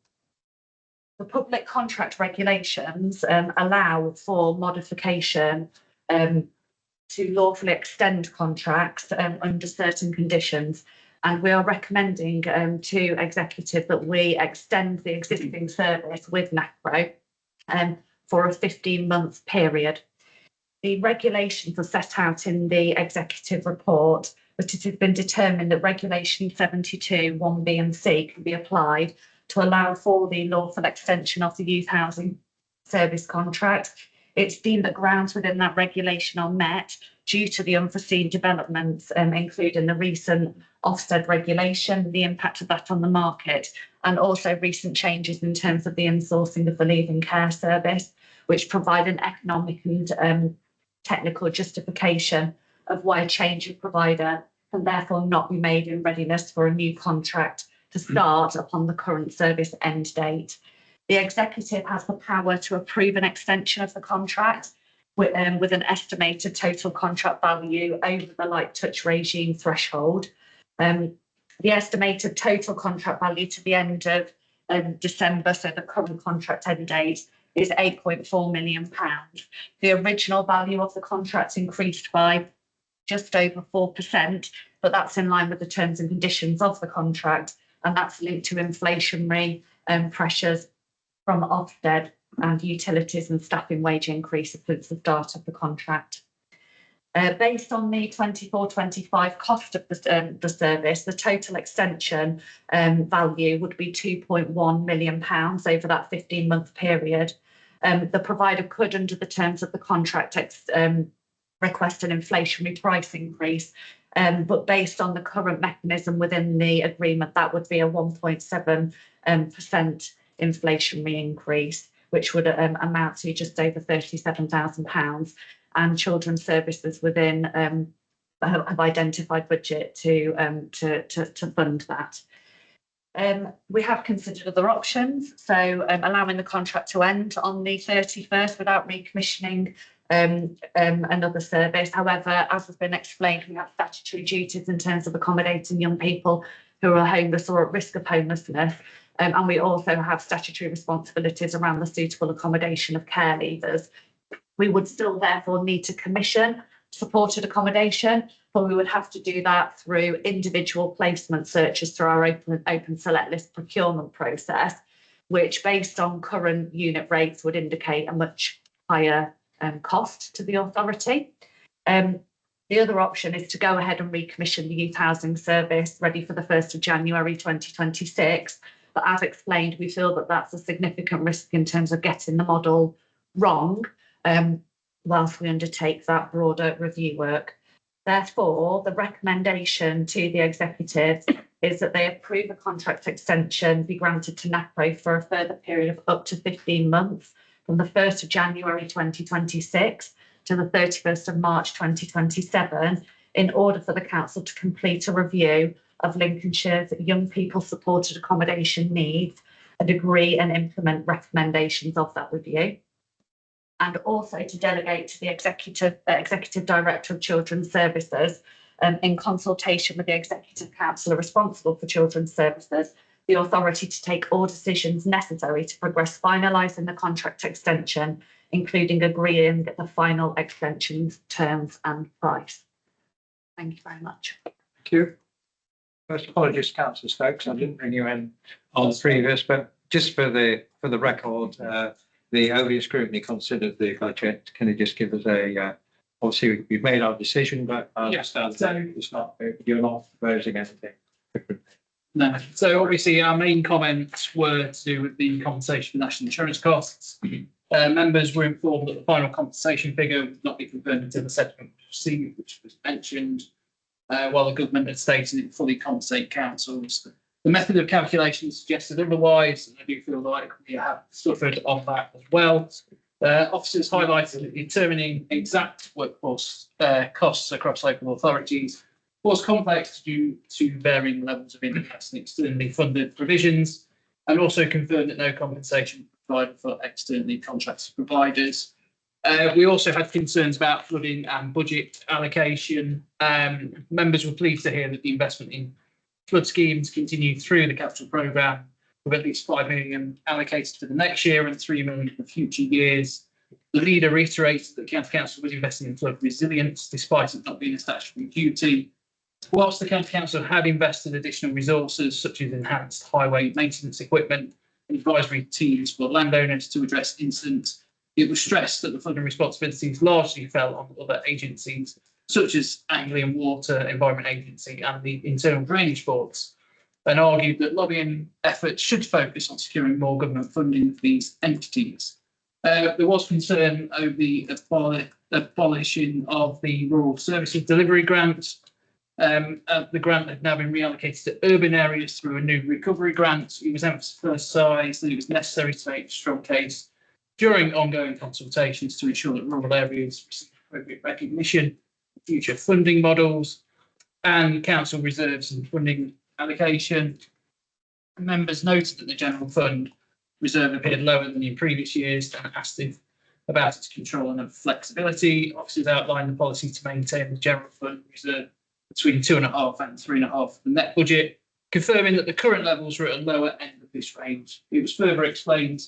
the public contract regulations allow for modification to lawfully extend contracts under certain conditions. And we are recommending to executive that we extend the existing service with NACPRO for a 15-month period. The regulations are set out in the executive report, but it has been determined that regulation 72, 1B and C can be applied to allow for the lawful extension of the youth housing service contract. It's deemed that grounds within that regulation are met due to the unforeseen developments, including the recent Ofsted regulation, the impact of that on the market, and also recent changes in terms of the insourcing of the leaving care service, which provide an economic and technical justification of why a change of provider can therefore not be made in readiness for a new contract to start upon the current service end date. The executive has the power to approve an extension of the contract with an estimated total contract value over the light touch regime threshold. The estimated total contract value to the end of December, so the current contract end date, is £8.4 million. The original value of the contract increased by just over 4%, but that's in line with the terms and conditions of the contract, and that's linked to inflationary pressures from Ofsted and utilities and staffing wage increases since the start of the contract. Based on the 24-25 cost of the service, the total extension value would be £2.1 million over that 15-month period. The provider could, under the terms of the contract, request an inflationary price increase, but based on the current mechanism within the agreement, that would be a 1.7% inflationary increase, which would amount to just over £37,000. And Children's Services within have identified budget to fund that. We have considered other options, so allowing the contract to end on the 31st without recommissioning another service. However, as has been explained, we have statutory duties in terms of accommodating young people who are homeless or at risk of homelessness. And we also have statutory responsibilities around the suitable accommodation of care leavers. We would still therefore need to commission supported accommodation, but we would have to do that through individual placement searches through our open select list procurement process, which based on current unit rates would indicate a much higher cost to the authority. The other option is to go ahead and recommission the youth housing service ready for the 1st of January 2026. But as explained, we feel that that's a significant risk in terms of getting the model wrong whilst we undertake that broader review work. Therefore, the recommendation to the executive is that they approve a contract extension be granted to NACPRO for a further period of up to 15 months from the 1st of January 2026 to the 31st of March 2027 in order for the council to complete a review of Lincolnshire's young people supported accommodation needs and agree and implement recommendations of that review. And also to delegate to the Executive Director of Children's Services in consultation with the Executive Councillor responsible for Children's Services, the authority to take all decisions necessary to progress finalising the contract extension, including agreeing the final extension's terms and price. Thank you very much. Thank you. First, apologies, Councillor Stokes. I didn't bring you in on the previous, but just for the record, the overview scrutiny considered the budget. Can you just give us a? Obviously, we've made our decision, but I understand that it's not. You're not proposing anything different. No. So obviously, our main comments were to do with the compensation for national insurance costs. Members were informed that the final compensation figure would not be confirmed until the settlement proceeding, which was mentioned. While the government had stated it fully compensate councils. The method of calculation suggested otherwise, and I do feel like we have suffered on that as well. Officers highlighted that determining exact workforce costs across local authorities was complex due to varying levels of in-house and externally funded provisions, and also confirmed that no compensation provided for externally contracted providers. We also had concerns about flooding and budget allocation. Members were pleased to hear that the investment in flood schemes continued through the capital programme, with at least 5 million allocated for the next year and 3 million for future years. The leader reiterated that County Council was investing in flood resilience despite it not being a statutory duty. Whilst the County Council had invested additional resources such as enhanced highway maintenance equipment and advisory teams for landowners to address incidents, it was stressed that the funding responsibilities largely fell on other agencies such as Anglian Water, Environment Agency and the Internal Drainage Boards, and argued that lobbying efforts should focus on securing more government funding for these entities. There was concern over the abolishing of the Rural Services Delivery Grant. The grant had now been reallocated to urban areas through a new recovery grant. It was emphasised that it was necessary to make a strong case during ongoing consultations to ensure that rural areas receive appropriate recognition, future funding models, and council reserves and funding allocation. Members noted that the general fund reserve appeared lower than in previous years and asked about its control and flexibility. Officers outlined the policy to maintain the general fund reserve between 2.5 and 3.5 of the net budget, confirming that the current levels were at a lower end of this range. It was further explained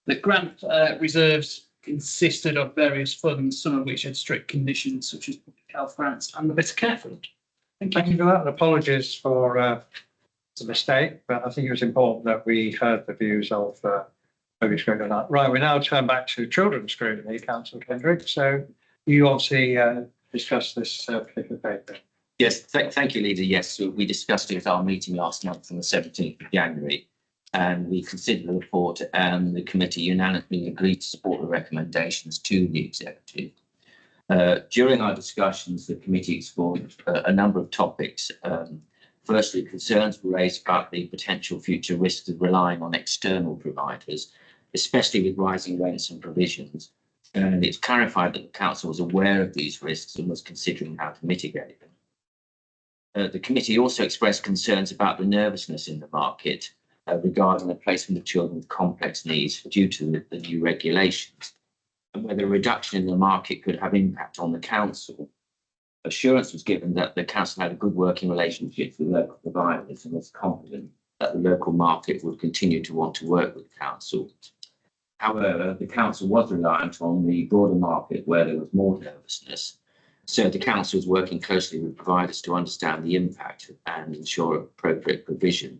that grant reserves consisted of various funds, some of which had strict conditions such as public health grants and the Better Care Fund. Thank you for that, and apologies for the mistake, but I think it was important that we heard the views of Toby Scrooge on that. Right, we now turn back to children's scrutiny, Councillor Kendrick. So you obviously discussed this particular paper. Yes, thank you, Leader. Yes, we discussed it at our meeting last month on the 17th of January, and we considered the report, and the committee unanimously agreed to support the recommendations to the executive. During our discussions, the committee explored a number of topics. Firstly, concerns were raised about the potential future risks of relying on external providers, especially with rising rents and provisions. And it's clarified that the council was aware of these risks and was considering how to mitigate them. The committee also expressed concerns about the nervousness in the market regarding the placement of children with complex needs due to the new regulations, and whether a reduction in the market could have impact on the council. Assurance was given that the council had a good working relationship with local providers and was confident that the local market would continue to want to work with the council. However, the council was reliant on the broader market where there was more nervousness. So the council is working closely with providers to understand the impact and ensure appropriate provision.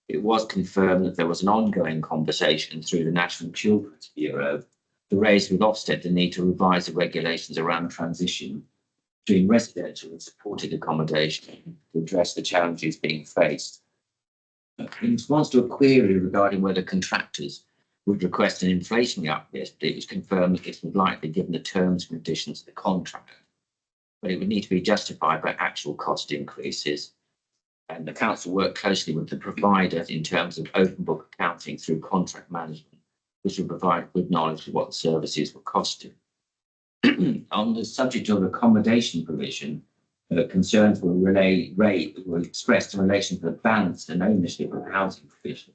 It was confirmed that there was an ongoing conversation through the National Children's Bureau to raise with Ofsted the need to revise the regulations around transition between residential and supported accommodation to address the challenges being faced. In response to a query regarding whether contractors would request an inflationary uplift, it was confirmed that this was likely given the terms and conditions of the contract, but it would need to be justified by actual cost increases. And the council worked closely with the provider in terms of open book accounting through contract management, which would provide good knowledge of what the services were costing. On the subject of accommodation provision, concerns were expressed in relation to the balance and ownership of housing provision.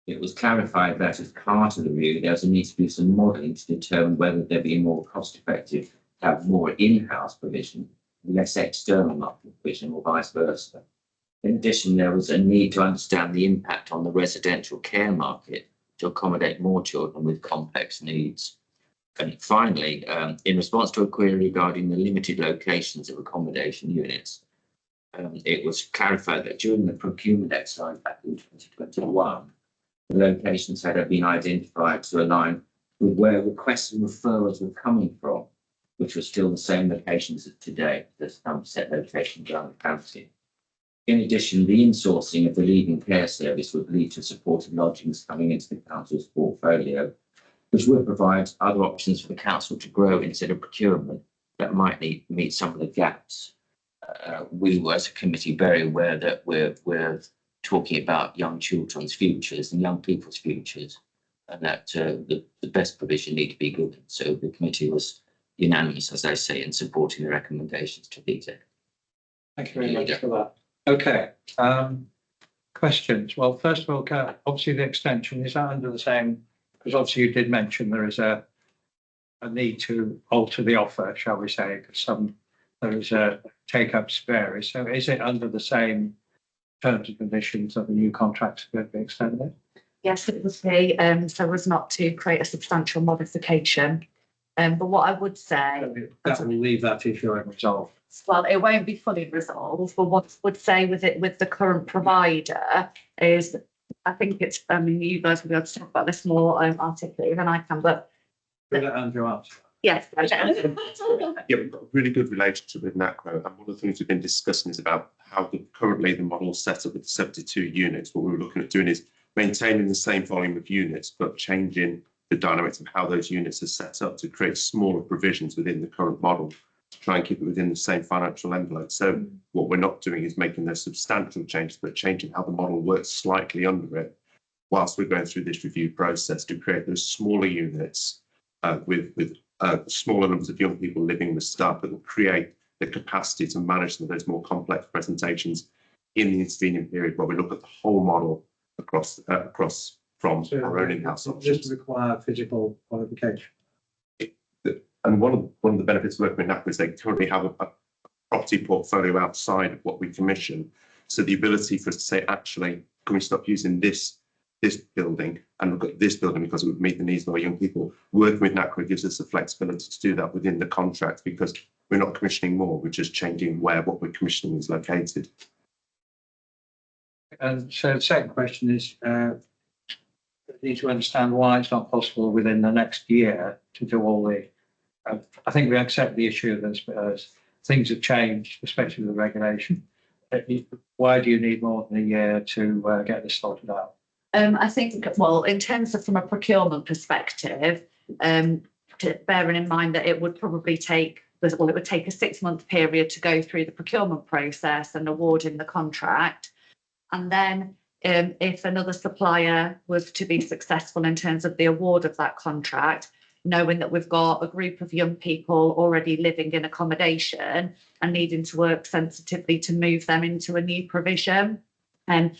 It was clarified that as part of the review, there was a need to do some modelling to determine whether there'd be more cost effective to have more in-house provision, less external market provision, or vice versa. In addition, there was a need to understand the impact on the residential care market to accommodate more children with complex needs. And finally, in response to a query regarding the limited locations of accommodation units, it was clarified that during the procurement exercise back in 2021, the locations had been identified to align with where requests and referrals were coming from, which were still the same locations as today. There's some set locations around the county. In addition, the insourcing of the leading care service would lead to supported lodgings coming into the council's portfolio, which would provide other options for the council to grow instead of procurement that might meet some of the gaps. We were, as a committee, very aware that we're talking about young children's futures and young people's futures, and that the best provision need to be good. So the committee was unanimous, as I say, in supporting the recommendations to the executive. Thank you very much for that. Okay. Questions? Well, first of all, obviously the extension, is that under the same, because obviously you did mention there is a need to alter the offer, shall we say, because there is a take-up varies. So is it under the same terms and conditions of the new contract are going to be extended? Yes, it would be, so as not to create a substantial modification. But what I would say, That will leave that issue unresolved. well, it won't be fully resolved, but what I would say with it, with the current provider is, I think it's, I mean, you guys will be able to talk about this more articulately than I can, but Will let Andrew answer? yes. Yeah, we've got a really good relationship with NACRO, and one of the things we've been discussing is about how currently the model is set up with 72 units. What we were looking at doing is maintaining the same volume of units, but changing the dynamics of how those units are set up to create smaller provisions within the current model to try and keep it within the same financial envelope. So what we're not doing is making those substantial changes, but changing how the model works slightly under it, whilst we're going through this review process to create those smaller units with smaller numbers of young people living with staff that will create the capacity to manage some of those more complex presentations in the intervening period, where we look at the whole model across from our own in-house options. Just require physical qualification. And one of the benefits of working with NACRO is they currently have a property portfolio outside of what we commission. So the ability for us to say, actually, can we stop using this building and look at this building because it would meet the needs of our young people. Working with NACRO gives us the flexibility to do that within the contract, because we're not commissioning more, we're just changing where what we're commissioning is located. And so the second question is, need to understand why it's not possible within the next year to do all the, I think we accept the issue that things have changed, especially with the regulation. Why do you need more than a year to get this sorted out? I think, well, in terms of from a procurement perspective, bearing in mind that it would probably take, well, it would take a 6-month period to go through the procurement process and awarding the contract. And then if another supplier was to be successful in terms of the award of that contract, knowing that we've got a group of young people already living in accommodation and needing to work sensitively to move them into a new provision. And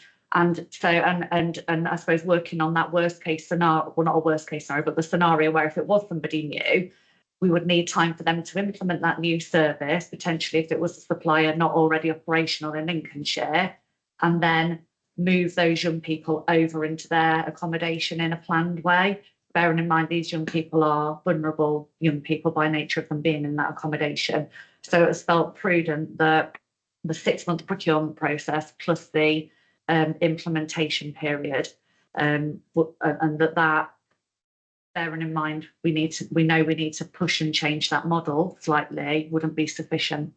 so, and I suppose working on that worst case scenario, well, not a worst case scenario, but the scenario where if it was somebody new, we would need time for them to implement that new service, potentially if it was a supplier not already operational in Lincolnshire, and then move those young people over into their accommodation in a planned way. Bearing in mind these young people are vulnerable young people by nature of them being in that accommodation. So it's felt prudent that the 6-month procurement process plus the implementation period, and that bearing in mind we know we need to push and change that model slightly, wouldn't be sufficient.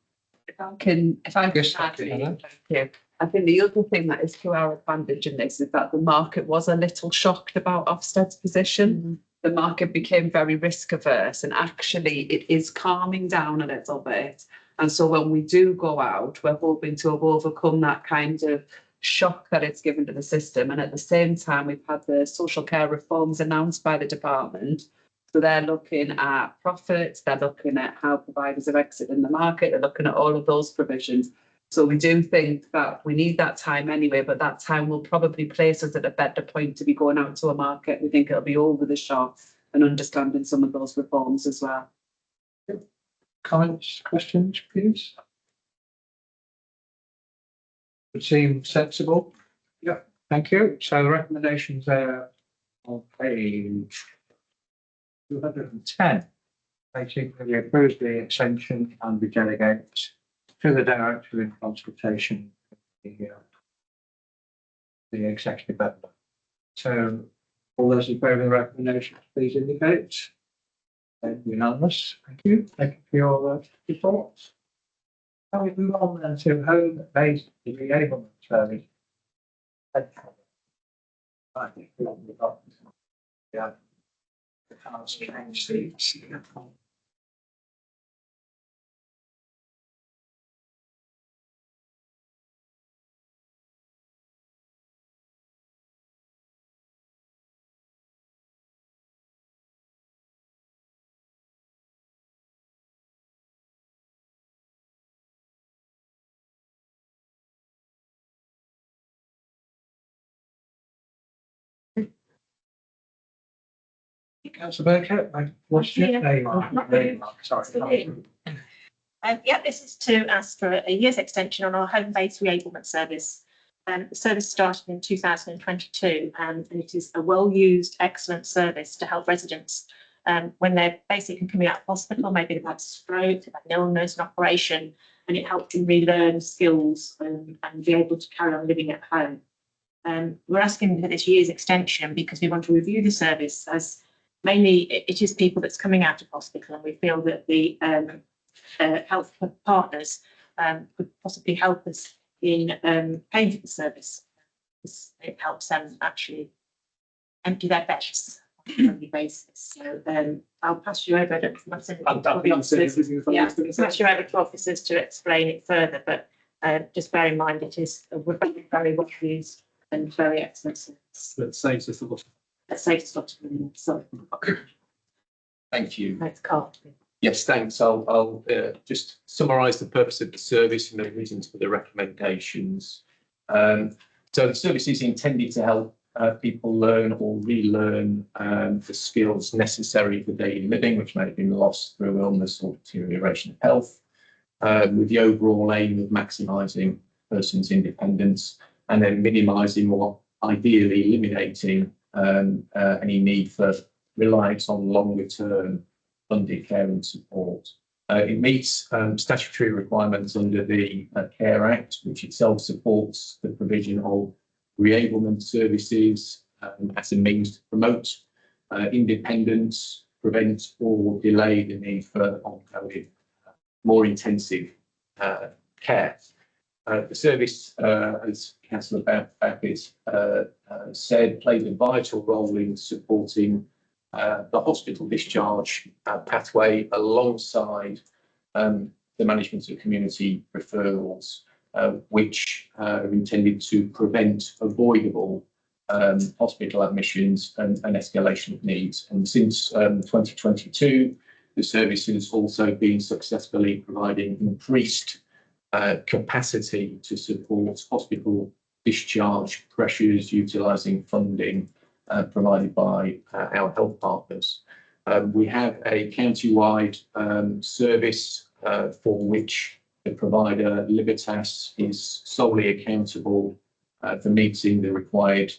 If I can add, yeah. I think the other thing that is to our advantage in this is that the market was a little shocked about Ofsted's position. The market became very risk averse, and actually it is calming down a little bit. And so when we do go out, we're hoping to have overcome that kind of shock that it's given to the system. And at the same time, we've had the social care reforms announced by the department. So they're looking at profits, they're looking at how providers are exiting the market, they're looking at all of those provisions. So we do think that we need that time anyway, but that time will probably place us at a better point to be going out to a market. We think it'll be over the shock and understanding some of those reforms as well. Comments, questions, please? Would seem sensible. Yeah, thank you. So the recommendations there on page 210. Basically, we approve the extension and we delegate to the director in consultation with the executive member. So all those in favour of the recommendations, please indicate. Unanimous. Thank you. Thank you for your reports. Now we move on then to home-based enablement service. I think we've got, yeah. Councillor Burkett, I lost you. There you are. There you are. Sorry. Yeah, this is to ask for a year's extension on our home-based reablement service. The service started in 2022 and it is a well-used, excellent service to help residents when they're basically coming out of hospital, maybe they've had a stroke, they've had an illness, an operation, and it helps them relearn skills and be able to carry on living at home. We're asking for this year's extension because we want to review the service as mainly it is people that's coming out of hospital, and we feel that the health partners could possibly help us in paying for the service. It helps them actually empty their beds on a daily basis. So I'll pass you over to pass you over to officers to explain it further, but just bear in mind it is a very well used and very excellent service. That saves us a lot. That saves a lot of money. So Thank you. that's Carl. Yes, thanks. I'll just summarise the purpose of the service and the reasons for the recommendations. So the service is intended to help people learn or relearn the skills necessary for daily living, which may have been lost through illness or deterioration of health, with the overall aim of maximising a person's independence and then minimising or ideally eliminating any need for reliance on longer term funded care and support. It meets statutory requirements under the Care Act, which itself supports the provision of reablement services as a means to promote independence, prevent or delay the need for ongoing, more intensive care. The service, as Councillor Backett said, plays a vital role in supporting the hospital discharge pathway alongside the management of community referrals, which are intended to prevent avoidable hospital admissions and escalation of needs. And since 2022, the service has also been successfully providing increased capacity to support hospital discharge pressures, utilising funding provided by our health partners. We have a county-wide service for which the provider Libertas is solely accountable for meeting the required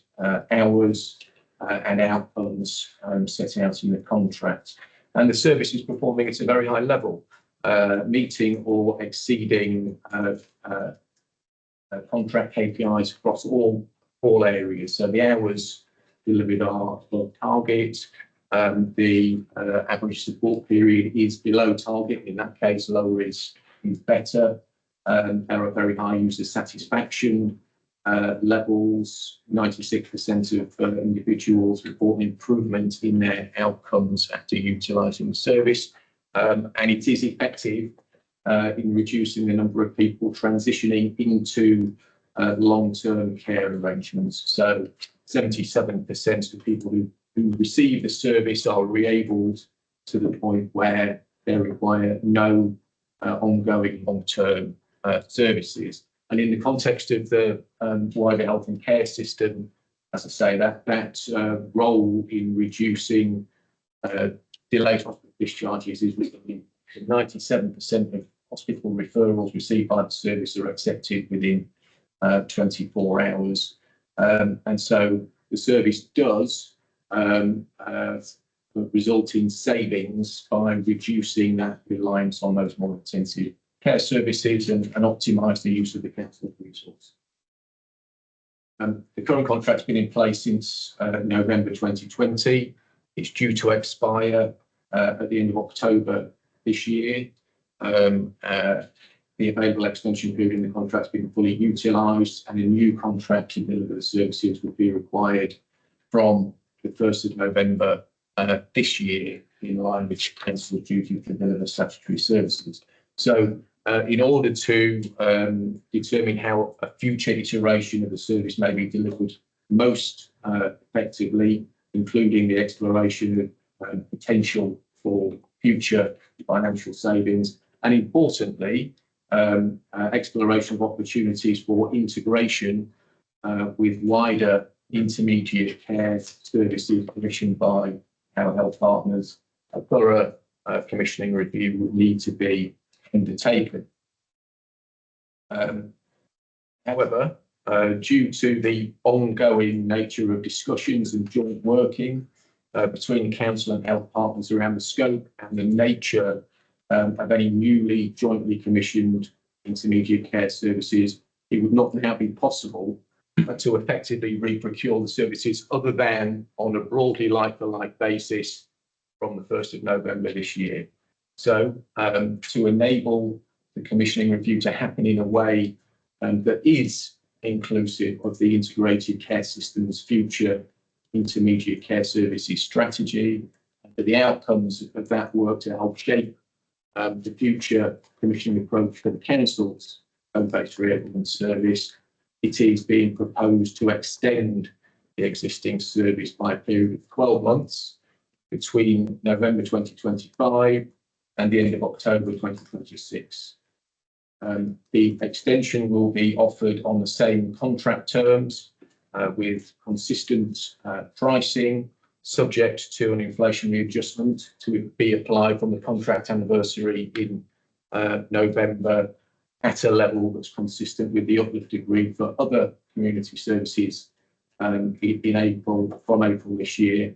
hours and outcomes set out in the contract. And the service is performing at a very high level, meeting or exceeding contract KPIs across all areas. So the hours delivered are above target. The average support period is below target. In that case, lower is better. There are very high user satisfaction levels. 96% of individuals report improvement in their outcomes after utilising the service. And it is effective in reducing the number of people transitioning into long-term care arrangements. So 77% of people who receive the service are re-abled to the point where they require no ongoing long-term services. And in the context of the wider health and care system, as I say, that role in reducing delayed hospital discharges is resulting in 97% of hospital referrals received by the service are accepted within 24 hours. And so the service does result in savings by reducing that reliance on those more intensive care services and optimise the use of the council's resource. The current contract's been in place since November 2020. It's due to expire at the end of October this year. The available extension period in the contract has been fully utilised, and a new contract to deliver the services will be required from the 1st of November this year, in line with council's duty to deliver statutory services. So in order to determine how a future iteration of the service may be delivered most effectively, including the exploration of potential for future financial savings, and importantly, exploration of opportunities for integration with wider intermediate care services commissioned by our health partners. A thorough commissioning review would need to be undertaken. However, Due to the ongoing nature of discussions and joint working between council and health partners around the scope and the nature of any newly jointly commissioned intermediate care services, it would not now be possible to effectively re-procure the services other than on a broadly like-for-like basis from the 1st of November this year. So to enable the commissioning review to happen in a way that is inclusive of the integrated care system's future intermediate care services strategy, and for the outcomes of that work to help shape the future commissioning approach for the council's home-based reablement service, it is being proposed to extend the existing service by a period of 12 months between November 2025 and the end of October 2026. The extension will be offered on the same contract terms with consistent pricing, subject to an inflationary adjustment to be applied from the contract anniversary in November at a level that's consistent with the uplift agreed for other community services in April, from April this year.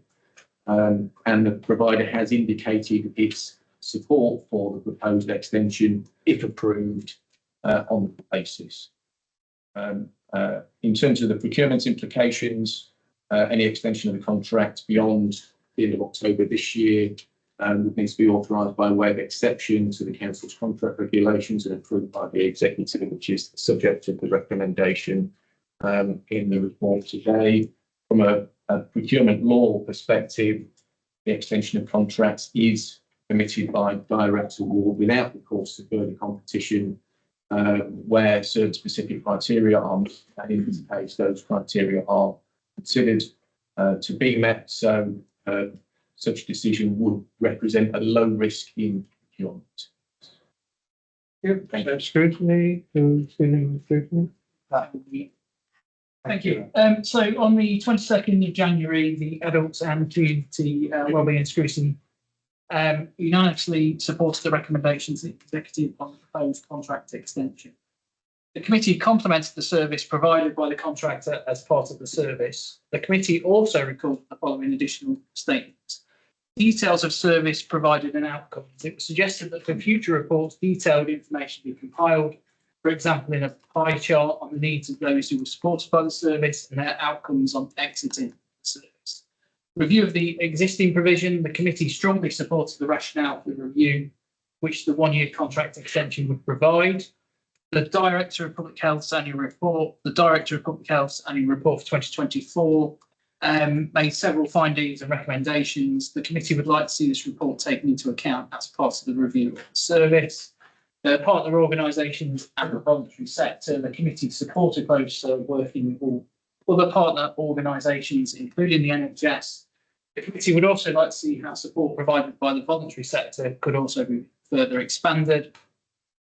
And the provider has indicated its support for the proposed extension, if approved, on the basis. In terms of the procurement implications, any extension of the contract beyond the end of October this year would need to be authorised by way of exception to the council's contract regulations and approved by the executive, which is subject to the recommendation in the report today. From a procurement law perspective, the extension of contracts is permitted by direct award without recourse to further competition where certain specific criteria are met, and in this case those criteria are considered to be met. So such decision would represent a low risk in procurement. Scrutiny, scrutiny. Thank you. So on the 22nd of January, the Adults and Community Wellbeing Scrutiny unanimously supported the recommendations of the executive on the proposed contract extension. The committee complemented the service provided by the contractor as part of the service. The committee also recorded the following additional statements. Details of service provided and outcomes. It was suggested that for future reports, detailed information be compiled, for example, in a pie chart on the needs of those who were supported by the service and their outcomes on exiting the service. Review of the existing provision. The committee strongly supported the rationale for the review, which the one-year contract extension would provide. The Director of Public Health's annual report, the Director of Public Health's annual report for 2024 made several findings and recommendations. The committee would like to see this report taken into account as part of the review of the service. The partner organisations and the voluntary sector, the committee supported both working with all other partner organisations, including the NHS. The committee would also like to see how support provided by the voluntary sector could also be further expanded.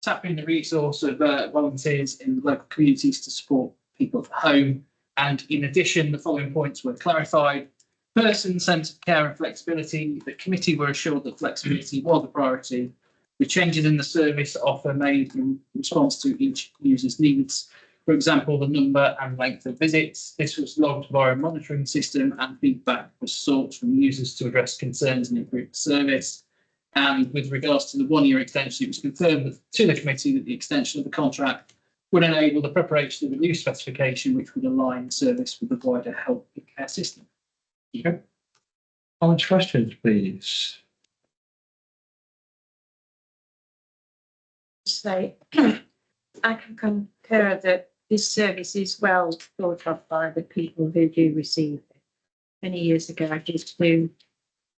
Tapping the resource of volunteers in local communities to support people at home. And in addition, the following points were clarified. Person-centred care and flexibility. The committee were assured that flexibility was a priority, with changes in the service offer made in response to each user's needs. For example, the number and length of visits. This was logged via a monitoring system, and feedback was sought from users to address concerns and improve the service. And with regards to the one-year extension, it was confirmed to the committee that the extension of the contract would enable the preparation of a new specification which would align the service with the wider health care system. Okay. Comments, questions, please. So I can concur that this service is well thought of by the people who do receive it. Many years ago, I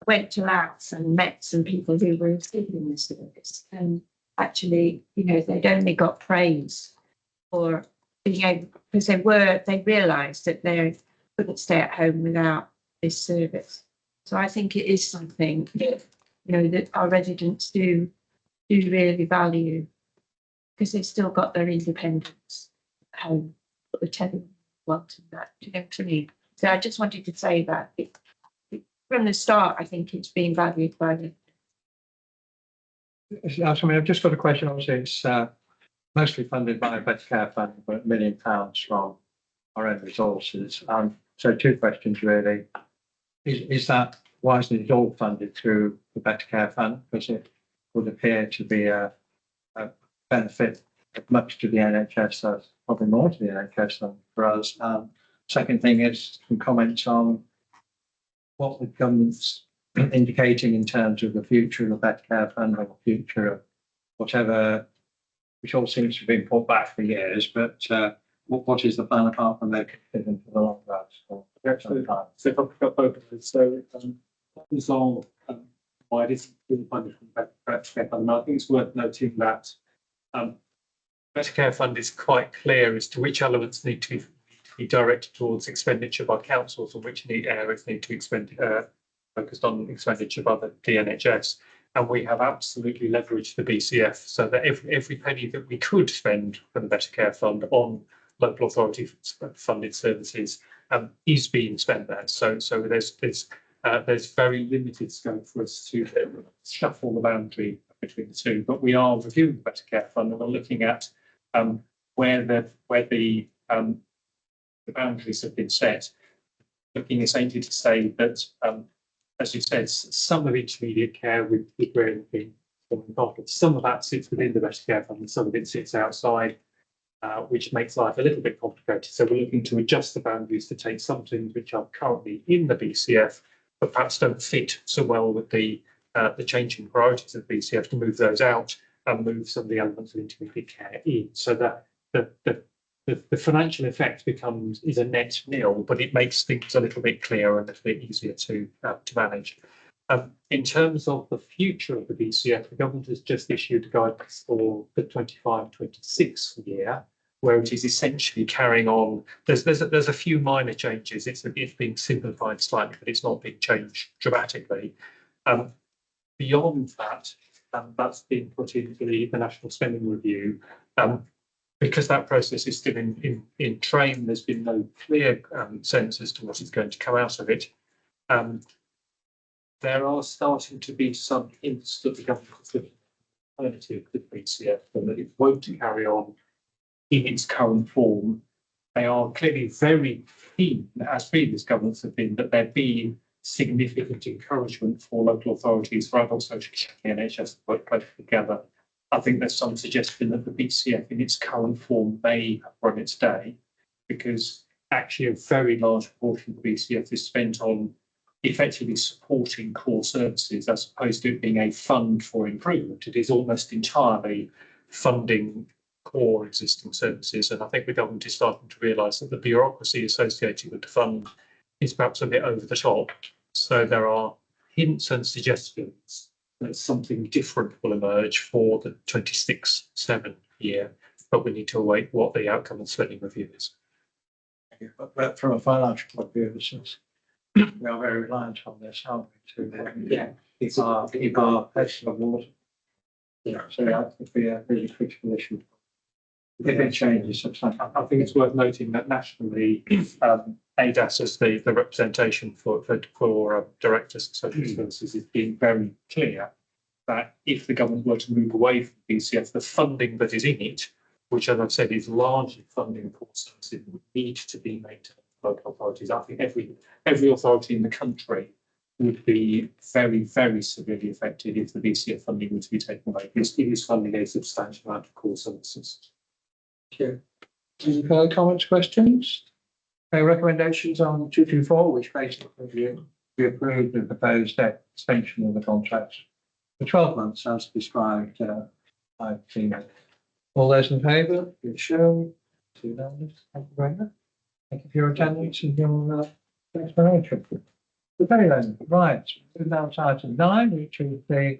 went to Laos and met some people who were receiving the service, and actually, you know, they'd only got praise for being able, because they realised that they couldn't stay at home without this service. So I think it is something that, you know, that our residents do really value, because they've still got their independence at home, but they're telling what that, you know what I mean? So I just wanted to say that from the start, I think it's been valued by them. I've just got a question. Obviously, it's mostly funded by Better Care Fund, but £1 million from our own resources. So two questions really. Is that, why isn't it all funded through the Better Care Fund? Because it would appear to be a benefit as much to the NHS as probably more to the NHS than for us. Second thing is some comments on what the government's indicating in terms of the future of the Better Care Fund or the future of whatever, which all seems to have been put back for years, but what is the plan apart from making it fit into the long run? So if I pick up both of those, so that was all why it isn't really funded from the Better Care Fund. And I think it's worth noting that Better Care Fund is quite clear as to which elements need to be directed towards expenditure by councils and which areas need to be focused on expenditure by the NHS. And we have absolutely leveraged the BCF so that every penny that we could spend for the Better Care Fund on local authority funded services is being spent there. So there's very limited scope for us to shuffle the boundary between the two. But we are reviewing the Better Care Fund and we're looking at where the boundaries have been set, looking essentially to say that, as you said, some of intermediate care with really being involved. Some of that sits within the Better Care Fund and some of it sits outside, which makes life a little bit complicated. So we're looking to adjust the boundaries to take some things which are currently in the BCF, but perhaps don't fit so well with the changing priorities of the BCF, to move those out and move some of the elements of intermediate care in, so that the financial effect is a net nil, but it makes things a little bit clearer and a little bit easier to manage. In terms of the future of the BCF, the government has just issued guidance for the 25-26 year, where it is essentially carrying on. There's a few minor changes. It's being simplified slightly, but it's not being changed dramatically. Beyond that, that's been put into the National Spending Review. Because that process is still in train, there's been no clear sense as to what is going to come out of it. There are starting to be some hints that the government is looking at an alternative to the BCF and that it won't carry on in its current form. They are clearly very keen, as previous governments have been, that there be significant encouragement for local authorities, for adult social care and NHS to work closely together. I think there's some suggestion that the BCF in its current form may have run its day, because actually a very large portion of the BCF is spent on effectively supporting core services as opposed to it being a fund for improvement. It is almost entirely funding core existing services. And I think the government is starting to realise that the bureaucracy associated with the fund is perhaps a bit over the top. So there are hints and suggestions that something different will emerge for the 26-7 year, but we need to await what the outcome of the spending review is. But from a financial point of view, we are very reliant on this, aren't we, to keep our heads above water. Yeah, so that would be a really critical issue. If it changes substantially. I think it's worth noting that nationally, ADAS as the representation for directors of social services is being very clear that if the government were to move away from BCF, the funding that is in it, which as I've said is largely funding for services, would need to be maintained by local authorities. I think every authority in the country would be very, very severely affected if the BCF funding were to be taken away, because it is funding a substantial amount of core services. Thank you. Any further comments, questions? Okay, recommendations on 224, which basically we approved the proposed extension of the contract for 12 months as described by Tina. All those in favour, please show. Thank you very much. Thank you for your attendance and your explanation. Okay then, right, move down to item 9, which is the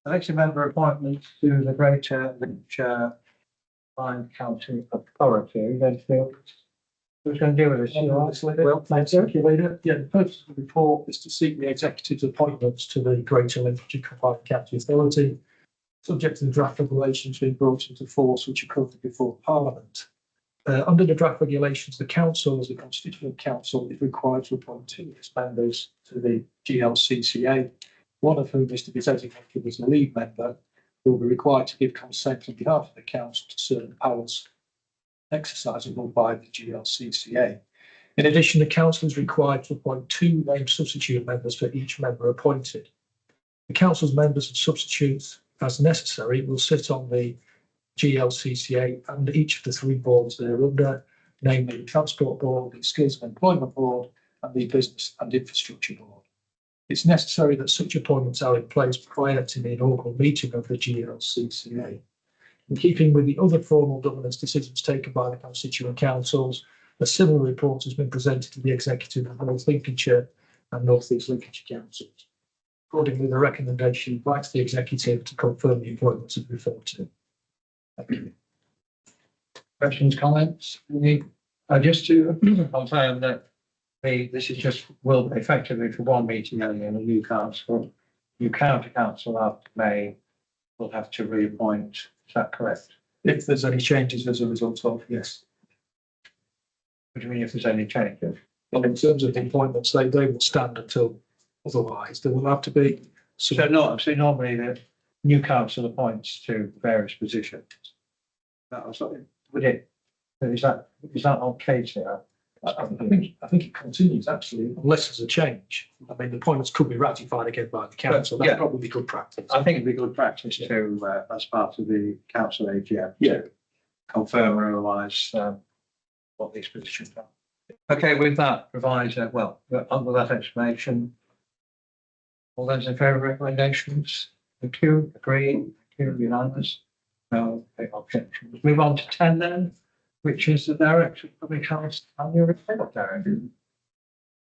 election member appointments to the Greater Lincolnshire County Authority. Who's going to deal with this? Well, thank you, Leader. Yeah, the purpose of the report is to seek the executive's appointments to the Greater Lincolnshire County Authority, subject to the draft regulations being brought into force, which are currently before Parliament. Under the draft regulations, the council, as a constituent council, is required to appoint 2 members to the GLCCA, one of whom is to be designated as a lead member, who will be required to give consent on behalf of the council to certain powers. exercisable by the GLCCA. In addition, the council is required to appoint 2 named substitute members for each member appointed. The council's members and substitutes, as necessary, will sit on the GLCCA and each of the 3 boards thereunder, namely the Transport Board, the Skills and Employment Board, and the Business and Infrastructure Board. It's necessary that such appointments are in place prior to the inaugural meeting of the GLCCA. In keeping with the other formal governance decisions taken by the constituent councils, a similar report has been presented to the executive of North Lincolnshire and North East Lincolnshire councils. Accordingly, the recommendation invites the executive to confirm the appointments as referred to. Questions, comments? Just to confirm that this is just will be effectively for one meeting only, and the new council, new county council after May will have to reappoint. Is that correct? If there's any changes as a result of, yes. What do you mean if there's any changes? Well, in terms of the appointments, they will stand until otherwise. There will have to be. So normally the new council appoints to various positions. That was would it? Is that not case here? I think it continues actually, unless there's a change. I mean, the appointments could be ratified again by the council. That'd probably be good practice. I think it'd be good practice to, as part of the council AGM. Yeah. To confirm or otherwise what these positions are. Okay, with that proviso, under that explanation, all those in favour of recommendations? Thank you. Agree? Thank you. Unanimous? No objections. Move on to 10 then, which is the Director of Public Health Annual Report, Darren.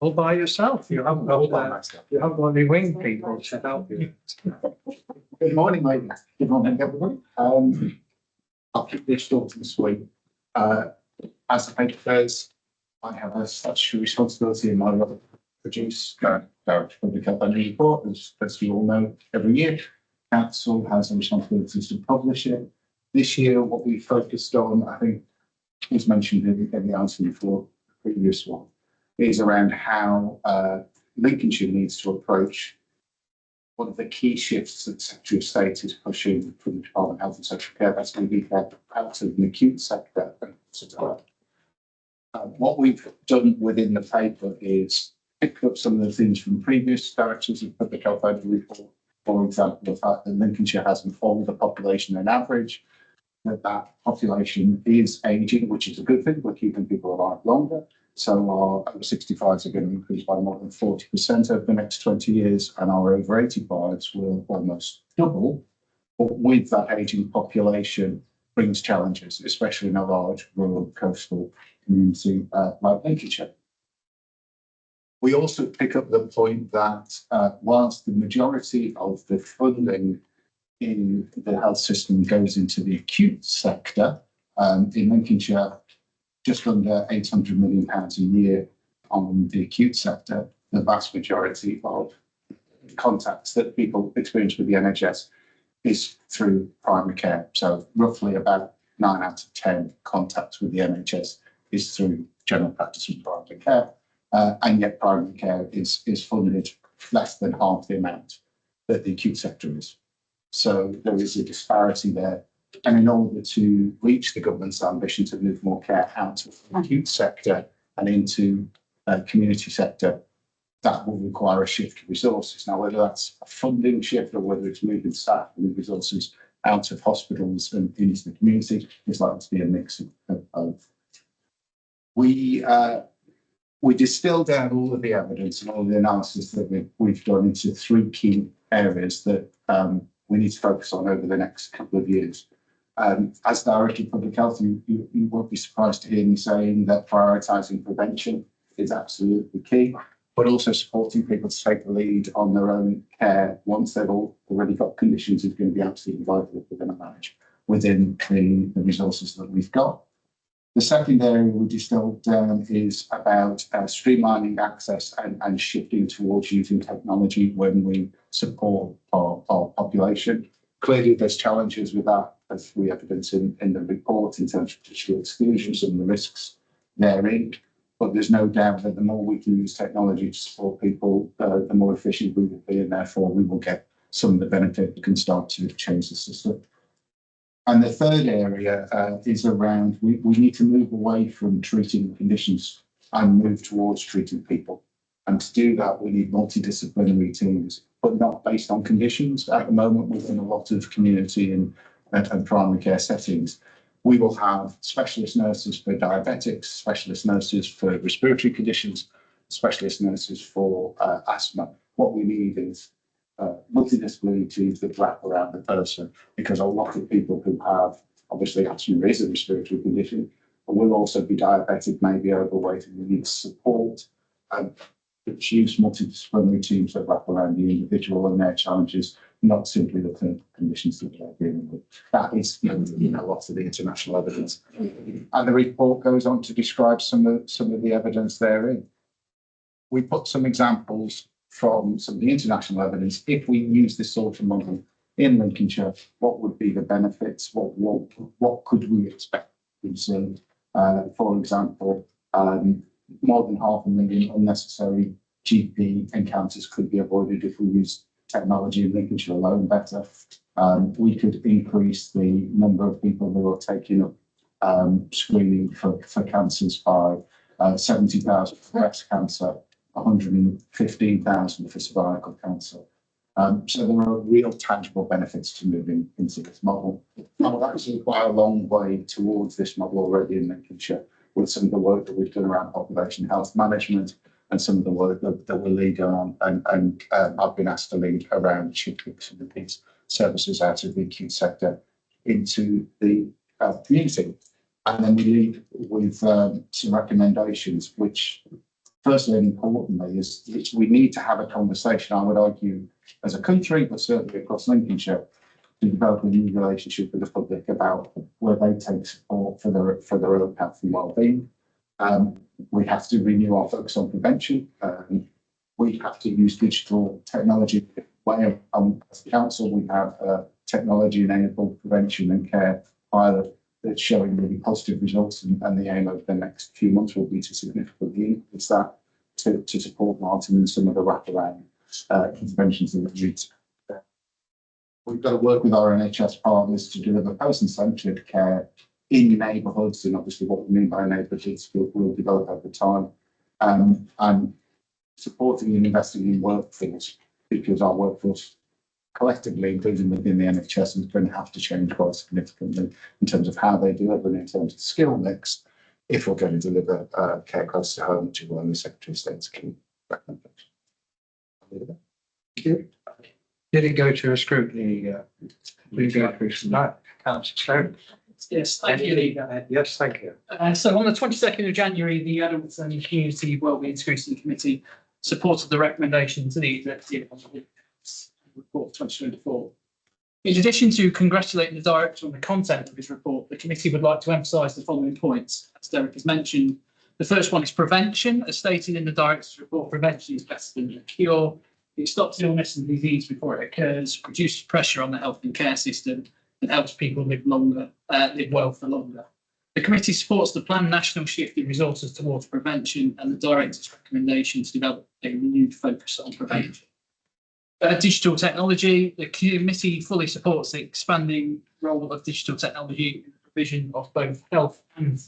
All by yourself. You haven't got any wing people to help you. Good morning, ladies. Good morning, everybody. I'll keep this short and sweet. As the paper says, I have a statutory responsibility in my role to produce Director of Public Health Annual Report, as you all know, every year. Council has a responsibility to publish it. This year, what we focused on, I think, was mentioned in the answer before the previous one, is around how Lincolnshire needs to approach one of the key shifts that the Secretary of State is pushing from the Department of Health and Social Care. That's going to be out of an acute sector. What we've done within the paper is pick up some of the things from previous directors of public health annual report. For example, the fact that Lincolnshire has an older population than average, that population is aging, which is a good thing. We're keeping people alive longer. So our over 65s are going to increase by more than 40% over the next 20 years, and our over 85s will almost double. But with that aging population brings challenges, especially in a large rural coastal community like Lincolnshire. We also pick up the point that whilst the majority of the funding in the health system goes into the acute sector, in Lincolnshire, just under £800 million a year on the acute sector, the vast majority of contacts that people experience with the NHS is through primary care. So roughly about 9 out of 10 contacts with the NHS is through general practice and primary care. And yet primary care is funded less than half the amount that the acute sector is. So there is a disparity there. And in order to reach the government's ambition to move more care out of the acute sector and into community sector, that will require a shift of resources. Now, whether that's a funding shift or whether it's moving staff and resources out of hospitals and into the community, is likely to be a mix of both. We distill down all of the evidence and all of the analysis that we've done into 3 key areas that we need to focus on over the next couple of years. As Director of Public Health, you won't be surprised to hear me saying that prioritising prevention is absolutely key, but also supporting people to take the lead on their own care once they've already got conditions is going to be absolutely vital if we're going to manage within the resources that we've got. The second area we distilled down is about streamlining access and shifting towards using technology when we support our population. Clearly, there's challenges with that, as we evidence in the report, in terms of digital exclusions and the risks therein. But there's no doubt that the more we can use technology to support people, the more efficient we will be, and therefore we will get some of the benefit that can start to change the system. And the third area is around, we need to move away from treating conditions and move towards treating people. And to do that, we need multidisciplinary teams, but not based on conditions. At the moment, within a lot of community and primary care settings, we will have specialist nurses for diabetics, specialist nurses for respiratory conditions, specialist nurses for asthma. What we need is multidisciplinary teams that wrap around the person, because a lot of people who have, obviously asthma is a respiratory condition, but will also be diabetic, maybe overweight, and we need support and choose multidisciplinary teams that wrap around the individual and their challenges, not simply the clinical conditions that they're dealing with. That is, a lot of the international evidence. And the report goes on to describe some of the evidence therein. We put some examples from some of the international evidence. If we use this sort of model in Lincolnshire, what would be the benefits? What could we expect to see? For example, more than 500,000 unnecessary GP encounters could be avoided if we use technology in Lincolnshire alone better. We could increase the number of people who are taking up screening for cancers by 70,000 for breast cancer, 115,000 for cervical cancer. So there are real tangible benefits to moving into this model. And we're actually quite a long way towards this model already in Lincolnshire, with some of the work that we've done around population health management and some of the work that we're leading on. And I've been asked to lead around shifting some of these services out of the acute sector into the community. And then we lead with some recommendations, which firstly and importantly is we need to have a conversation, I would argue, as a country, but certainly across Lincolnshire, to develop a new relationship with the public about where they take support for their own health and well-being. We have to renew our focus on prevention. We have to use digital technology. As a council, we have technology-enabled prevention and care pilot that's showing really positive results, and the aim over the next few months will be to significantly increase that to support Martin and some of the wraparound interventions that we need. We've got to work with our NHS partners to deliver person-centred care in neighbourhoods, and obviously what we mean by neighbourhoods will develop over time, and supporting and investing in workforce, because our workforce collectively, including within the NHS, is going to have to change quite significantly in terms of how they deliver and in terms of skill mix, if we're going to deliver care close to home, which is one of the Secretary of State's key recommendations. Thank you. Did it go to a scrutiny? We go through some that, Councillor Stone? Yes, thank you, Lee. Yes, thank you. So on the 22nd of January, the Adults and Community Wellbeing Scrutiny Committee supported the recommendations of the executive on the report 2024. In addition to congratulating the director on the content of his report, the committee would like to emphasise the following points. As Derek has mentioned, the first one is prevention. As stated in the director's report, prevention is better than a cure. It stops illness and disease before it occurs, reduces pressure on the health and care system, and helps people live well for longer. The committee supports the planned national shift in resources towards prevention and the director's recommendation to develop a renewed focus on prevention. Digital technology. The committee fully supports the expanding role of digital technology in the provision of both health and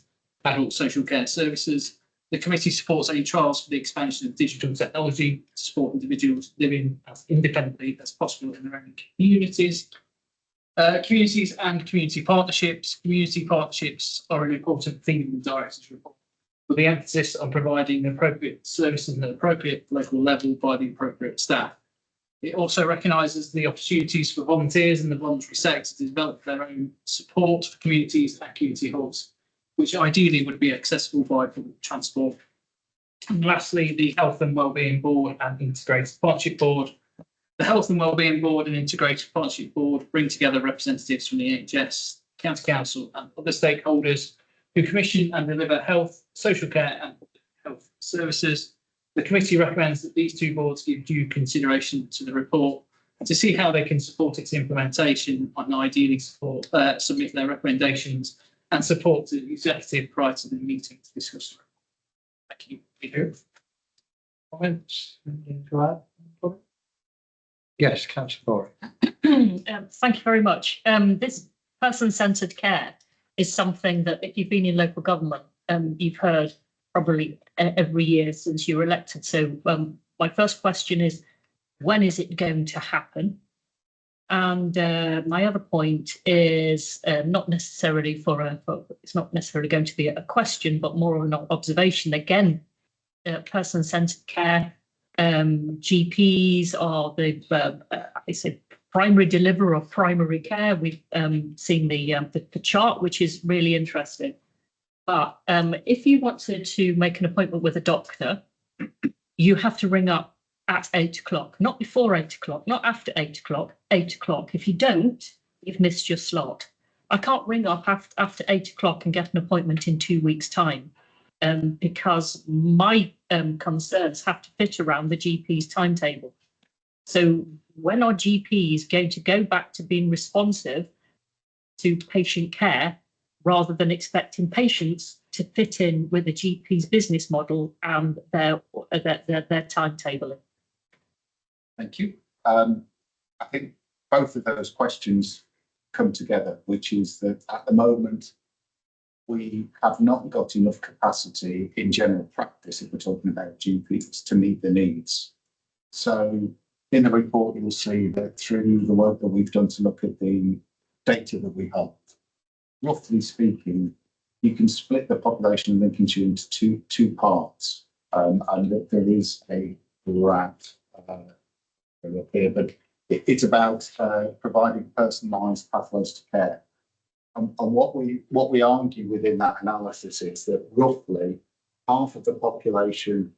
adult social care services. The committee supports any trials for the expansion of digital technology to support individuals living as independently as possible in their own communities. Communities and community partnerships. Community partnerships are an important theme in the director's report, with the emphasis on providing appropriate services at an appropriate local level by the appropriate staff. It also recognises the opportunities for volunteers in the voluntary sector to develop their own support for communities and community hubs, which ideally would be accessible by public transport. And lastly, the Health and Wellbeing Board and Integrated Partnership Board. The Health and Wellbeing Board and Integrated Partnership Board bring together representatives from the NHS, County Council and other stakeholders who commission and deliver health, social care and health services. The committee recommends that these two boards give due consideration to the report to see how they can support its implementation and ideally submit their recommendations and support to the executive prior to the meeting to discuss the report. Thank you. Peter. Comments? Anything to add? Yes, Councillor Bowring. Thank you very much. This person-centred care is something that if you've been in local government, you've heard probably every year since you were elected. So my first question is, when is it going to happen? And my other point is not necessarily it's not necessarily going to be a question, but more of an observation. Again, person-centred care, GPs are the primary deliverer of primary care. We've seen the chart, which is really interesting. But if you wanted to make an appointment with a doctor, you have to ring up at 8 o'clock, not before 8 o'clock, not after 8 o'clock, 8 o'clock. If you don't, you've missed your slot. I can't ring up after 8 o'clock and get an appointment in 2 weeks' time because my concerns have to fit around the GP's timetable. So when are GPs going to go back to being responsive to patient care rather than expecting patients to fit in with the GP's business model and their timetabling? Thank you. I think both of those questions come together, which is that at the moment, we have not got enough capacity in general practice, if we're talking about GPs, to meet the needs. So in the report, you'll see that through the work that we've done to look at the data that we have, roughly speaking, you can split the population of Lincolnshire into two parts, and that there is a graph here, but it's about providing personalised pathways to care. And what we argue within that analysis is that roughly half of the population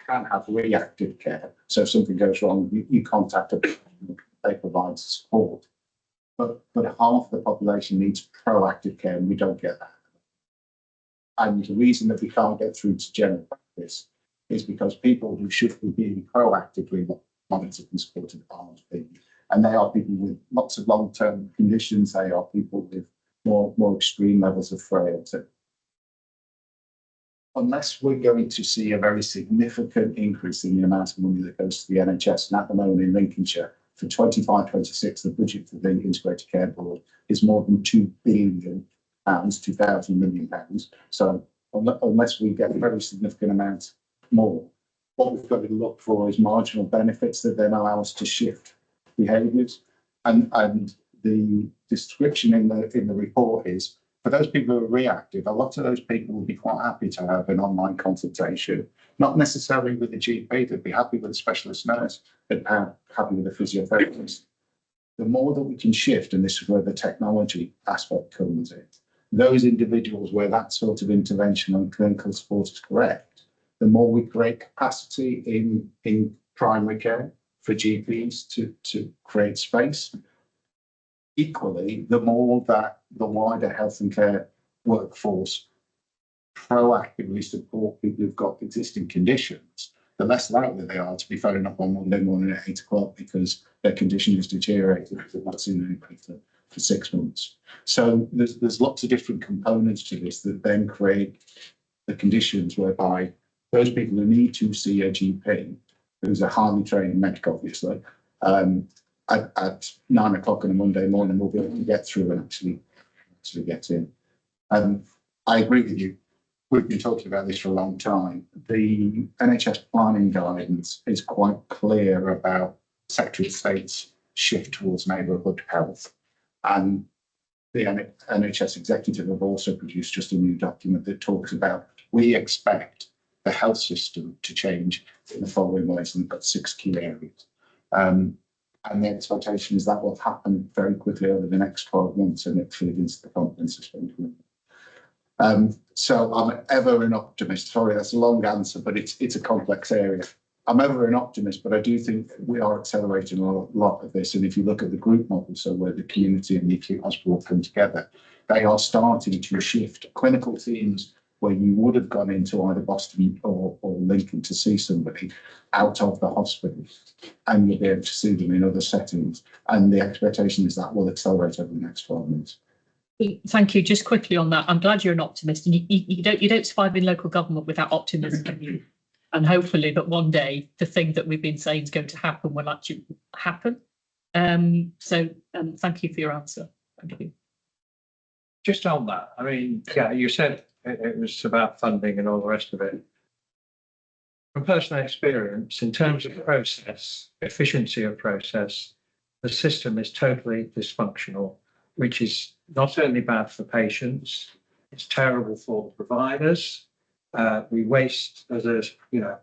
can have reactive care. So if something goes wrong, you contact a professional, they provide support. But half the population needs proactive care, and we don't get that. And the reason that we can't get through to general practice is because people who should be being proactively monitored and supported aren't being. And they are people with lots of long-term conditions. They are people with more extreme levels of frailty. Unless we're going to see a very significant increase in the amount of money that goes to the NHS, and at the moment in Lincolnshire, for 25-26, the budget for the Integrated Care Board is more than £2 billion, £2,000 million. So unless we get a very significant amount more, what we've got to look for is marginal benefits that then allow us to shift behaviours. And the description in the report is, for those people who are reactive, a lot of those people will be quite happy to have an online consultation, not necessarily with the GP, they'd be happy with a specialist nurse, they'd be happy with a physiotherapist. The more that we can shift, and this is where the technology aspect comes in, those individuals where that sort of intervention and clinical support is correct, the more we create capacity in primary care for GPs to create space. Equally, the more that the wider health and care workforce proactively support people who've got existing conditions, the less likely they are to be phoning up on Monday morning at 8 o'clock because their condition has deteriorated because they've not seen anybody for 6 months. So there's lots of different components to this that then create the conditions whereby those people who need to see a GP, who's a highly trained medic, obviously, at 9 o'clock on a Monday morning, will be able to get through and actually get in. I agree with you. We've been talking about this for a long time. The NHS planning guidance is quite clear about Secretary of State's shift towards neighbourhood health. And the NHS executive have also produced just a new document that talks about, we expect the health system to change in the following ways, and got 6 key areas. And the expectation is that will happen very quickly over the next 12 months, and it feeds into the comprehensive spending. So I'm ever an optimist. Sorry, that's a long answer, but it's a complex area. I'm ever an optimist, but I do think we are accelerating a lot of this. And if you look at the group model, so where the community and the acute hospital come together, they are starting to shift clinical teams where you would have gone into either Boston or Lincoln to see somebody out of the hospital, and you'll be able to see them in other settings. And the expectation is that will accelerate over the next 12 months. Thank you. Just quickly on that, I'm glad you're an optimist, and you don't survive in local government without optimism. And hopefully that one day the thing that we've been saying is going to happen will actually happen. So thank you for your answer. Thank you. Just on that, I mean, yeah, you said it was about funding and all the rest of it. From personal experience, in terms of process, efficiency of process, the system is totally dysfunctional, which is not only bad for patients, it's terrible for the providers. We waste as a, talk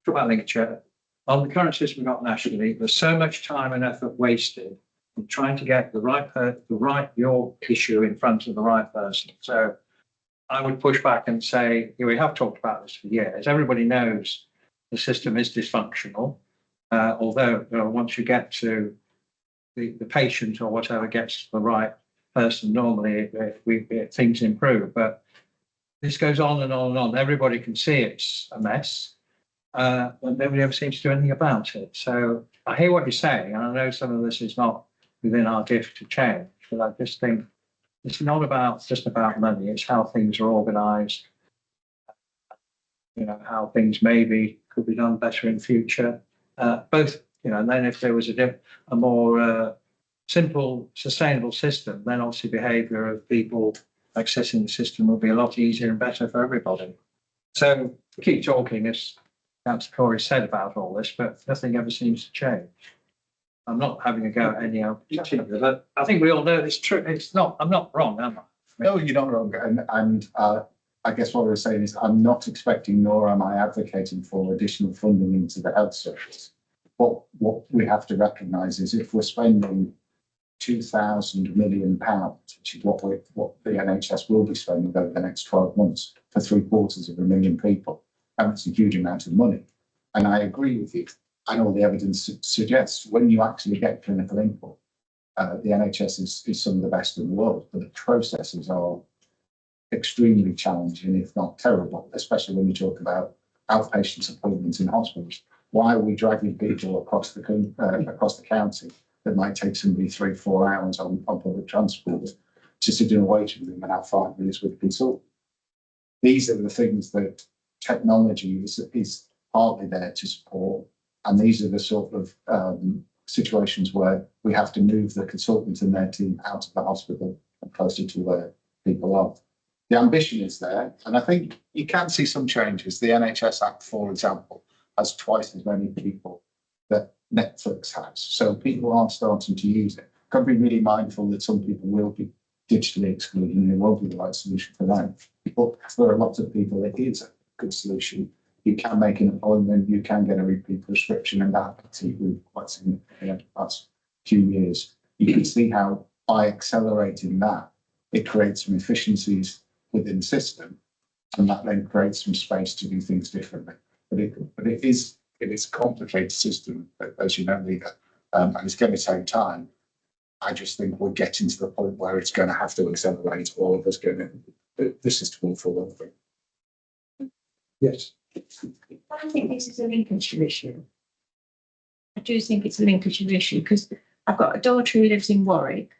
about Lincolnshire, on the current system we've got nationally, there's so much time and effort wasted in trying to get your issue in front of the right person. So I would push back and say, we have talked about this for years. Everybody knows the system is dysfunctional. Although once you get to the patient or whatever gets to the right person, normally things improve. But this goes on and on and on. Everybody can see it's a mess, but nobody ever seems to do anything about it. So I hear what you're saying, and I know some of this is not within our gift to change, but I just think it's not just about money. It's how things are organised, how things maybe could be done better in future. Both, and then if there was a more simple, sustainable system, then obviously behaviour of people accessing the system will be a lot easier and better for everybody. So we keep talking, as Councillor Corey said about all this, but nothing ever seems to change. I'm not having a go at any particular, but I think we all know it's true. It's not. I'm not wrong, am I? No, you're not wrong. And I guess what we're saying is I'm not expecting, nor am I advocating for additional funding into the health service. What we have to recognise is if we're spending £2,000 million, which is what the NHS will be spending over the next 12 months for 750,000 people, and it's a huge amount of money. And I agree with you. And all the evidence suggests when you actually get clinical input, the NHS is some of the best in the world, but the processes are extremely challenging, if not terrible, especially when you talk about outpatient appointments in hospitals. Why are we dragging people across the county that might take somebody 3-4 hours on public transport to sit in a waiting room and have 5 minutes with a consultant? These are the things that technology is partly there to support. And these are the sort of situations where we have to move the consultant and their team out of the hospital and closer to where people are. The ambition is there, and I think you can see some changes. The NHS Act, for example, has twice as many people that Netflix has. So people are starting to use it. Got to be really mindful that some people will be digitally excluded and it won't be the right solution for them. But for a lot of people, it is a good solution. You can make an appointment, you can get a repeat prescription, and that particularly quite significantly in the past few years. You can see how by accelerating that, it creates some efficiencies within the system, and that then creates some space to do things differently. But it is a complicated system, as you know, Leader, and it's going to take time. I just think we're getting to the point where it's going to have to accelerate, or there's going to the system will fall over. Yes. I think this is a Lincolnshire issue. I do think it's a Lincolnshire issue because I've got a daughter who lives in Warwick.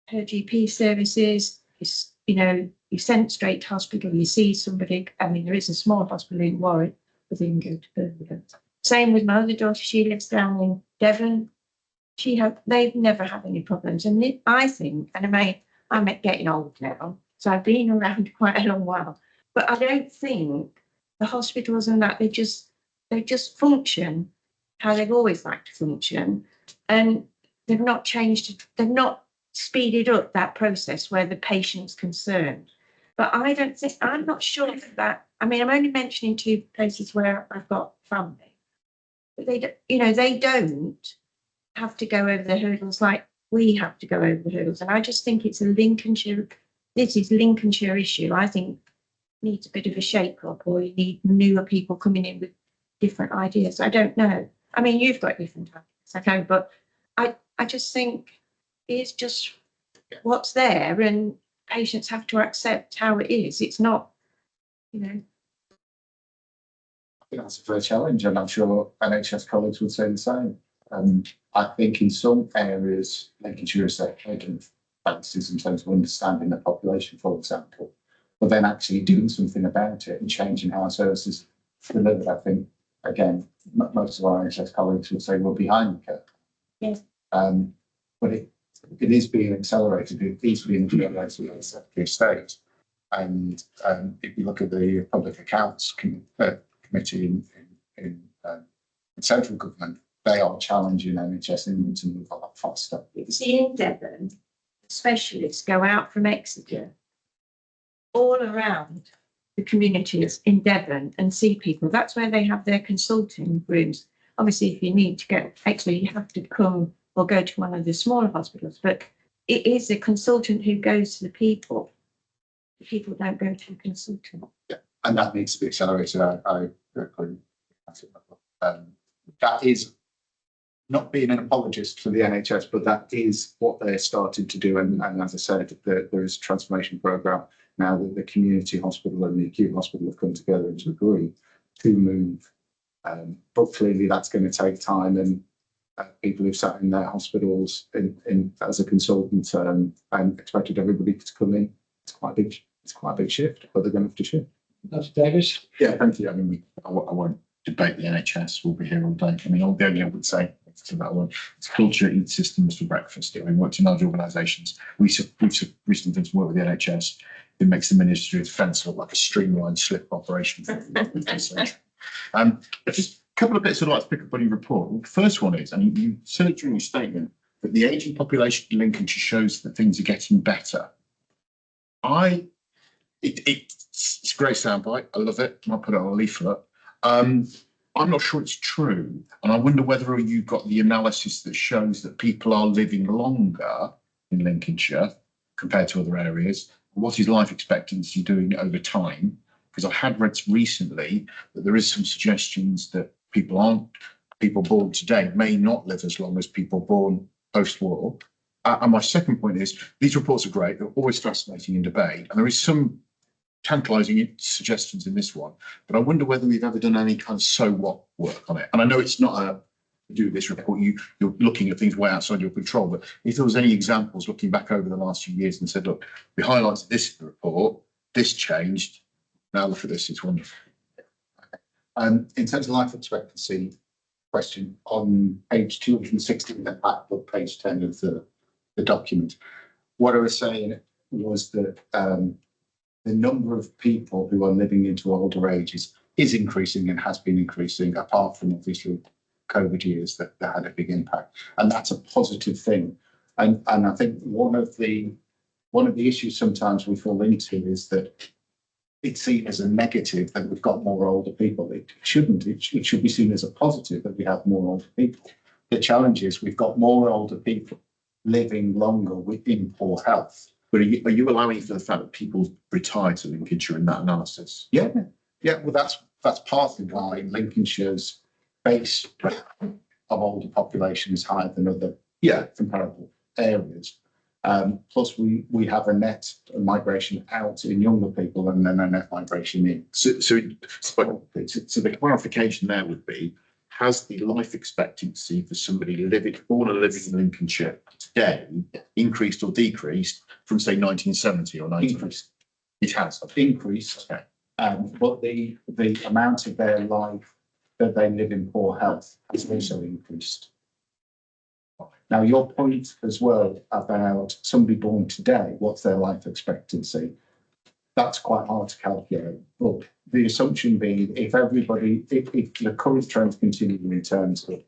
Her GP services is, you're sent straight to hospital, you see somebody. I mean, there is a small hospital in Warwick, but they can go to Birmingham. Same with my other daughter, she lives down in Devon. They've never had any problems. And I think, and I'm getting old now, so I've been around quite a long while, but I don't think the hospitals and that, they just function how they've always liked to function. And they've not changed, they've not speeded up that process where the patient's concerned. But I'm not sure that, I mean, I'm only mentioning 2 places where I've got family, but they don't have to go over the hurdles like we have to go over the hurdles. And I just think it's a Lincolnshire issue. I think needs a bit of a shake up, or you need newer people coming in with different ideas. I don't know. I mean, you've got different ideas, okay, but I just think it's just what's there, and patients have to accept how it is. It's not, I think that's a fair challenge, and I'm sure NHS colleagues would say the same. I think in some areas, Lincolnshire is taking advances in terms of understanding the population, for example, but then actually doing something about it and changing how our services delivered. I think, again, most of our NHS colleagues would say we're behind the curve. Yes. But it is being accelerated. It is being accelerated by the Secretary of State. And if you look at the Public Accounts Committee in central government, they are challenging NHS England to move a lot faster. See, in Devon, specialists go out from Exeter all around the communities in Devon and see people. That's where they have their consulting rooms. Obviously, if you need to go Exeter, you have to come or go to one of the smaller hospitals, but it is a consultant who goes to the people. The people don't go to a consultant. Yeah, and that needs to be accelerated. I agree. That is not being an apologist for the NHS, but that is what they're starting to do. And as I said, there is a transformation programme now that the community hospital and the acute hospital have come together to agree to move. But clearly that's going to take time, and people who've sat in their hospitals in as a consultant and expected everybody to come in. It's quite a big shift, but they're going to have to shift. That's Davis. Yeah, thank you. I mean, I won't debate the NHS. We'll be here all day. I mean, the only I would say to that one, it's culture, eat systems for breakfast. I mean, worked in large organisations. We've recently done some work with the NHS. It makes the Ministry of Defence look like a streamlined slip operation. Just a couple of bits I'd like to pick up on your report. The first one is, and you said it during your statement, that the ageing population in Lincolnshire shows that things are getting better. It's a great soundbite. I love it. I might put it on a leaflet. I'm not sure it's true, and I wonder whether you've got the analysis that shows that people are living longer in Lincolnshire compared to other areas. What is life expectancy doing over time? Because I had read recently that there is some suggestions that people born today may not live as long as people born post-war. And my second point is, these reports are great. They're always fascinating in debate, and there is some tantalising suggestions in this one, but I wonder whether we've ever done any kind of so what work on it. And I know it's not to do with this report, you're looking at things way outside your control, but if there was any examples looking back over the last few years and said, look, we highlighted this in the report, this changed, now look at this, it's wonderful. In terms of life expectancy question, on page 260 in the back book, page 10 of the document, what I was saying was that the number of people who are living into older ages is increasing and has been increasing, apart from obviously COVID years that had a big impact, and that's a positive thing. And I think one of the issues sometimes we fall into is that it's seen as a negative that we've got more older people. It shouldn't. It should be seen as a positive that we have more older people. The challenge is we've got more older people living longer in poor health. But are you allowing for the fact that people retire to Lincolnshire in that analysis? Yeah. Well, that's partly why Lincolnshire's base rate of older population is higher than other comparable areas. Plus, we have a net migration out in younger people and then a net migration in. So the clarification there would be: has the life expectancy for somebody born and living in Lincolnshire today increased or decreased from, say, 1970 or 19? Increased. It has Increased. Okay. But the amount of their life that they live in poor health has also increased. Now, your point as well about somebody born today, what's their life expectancy? That's quite hard to calculate. But the assumption being, if the current trends continue in terms of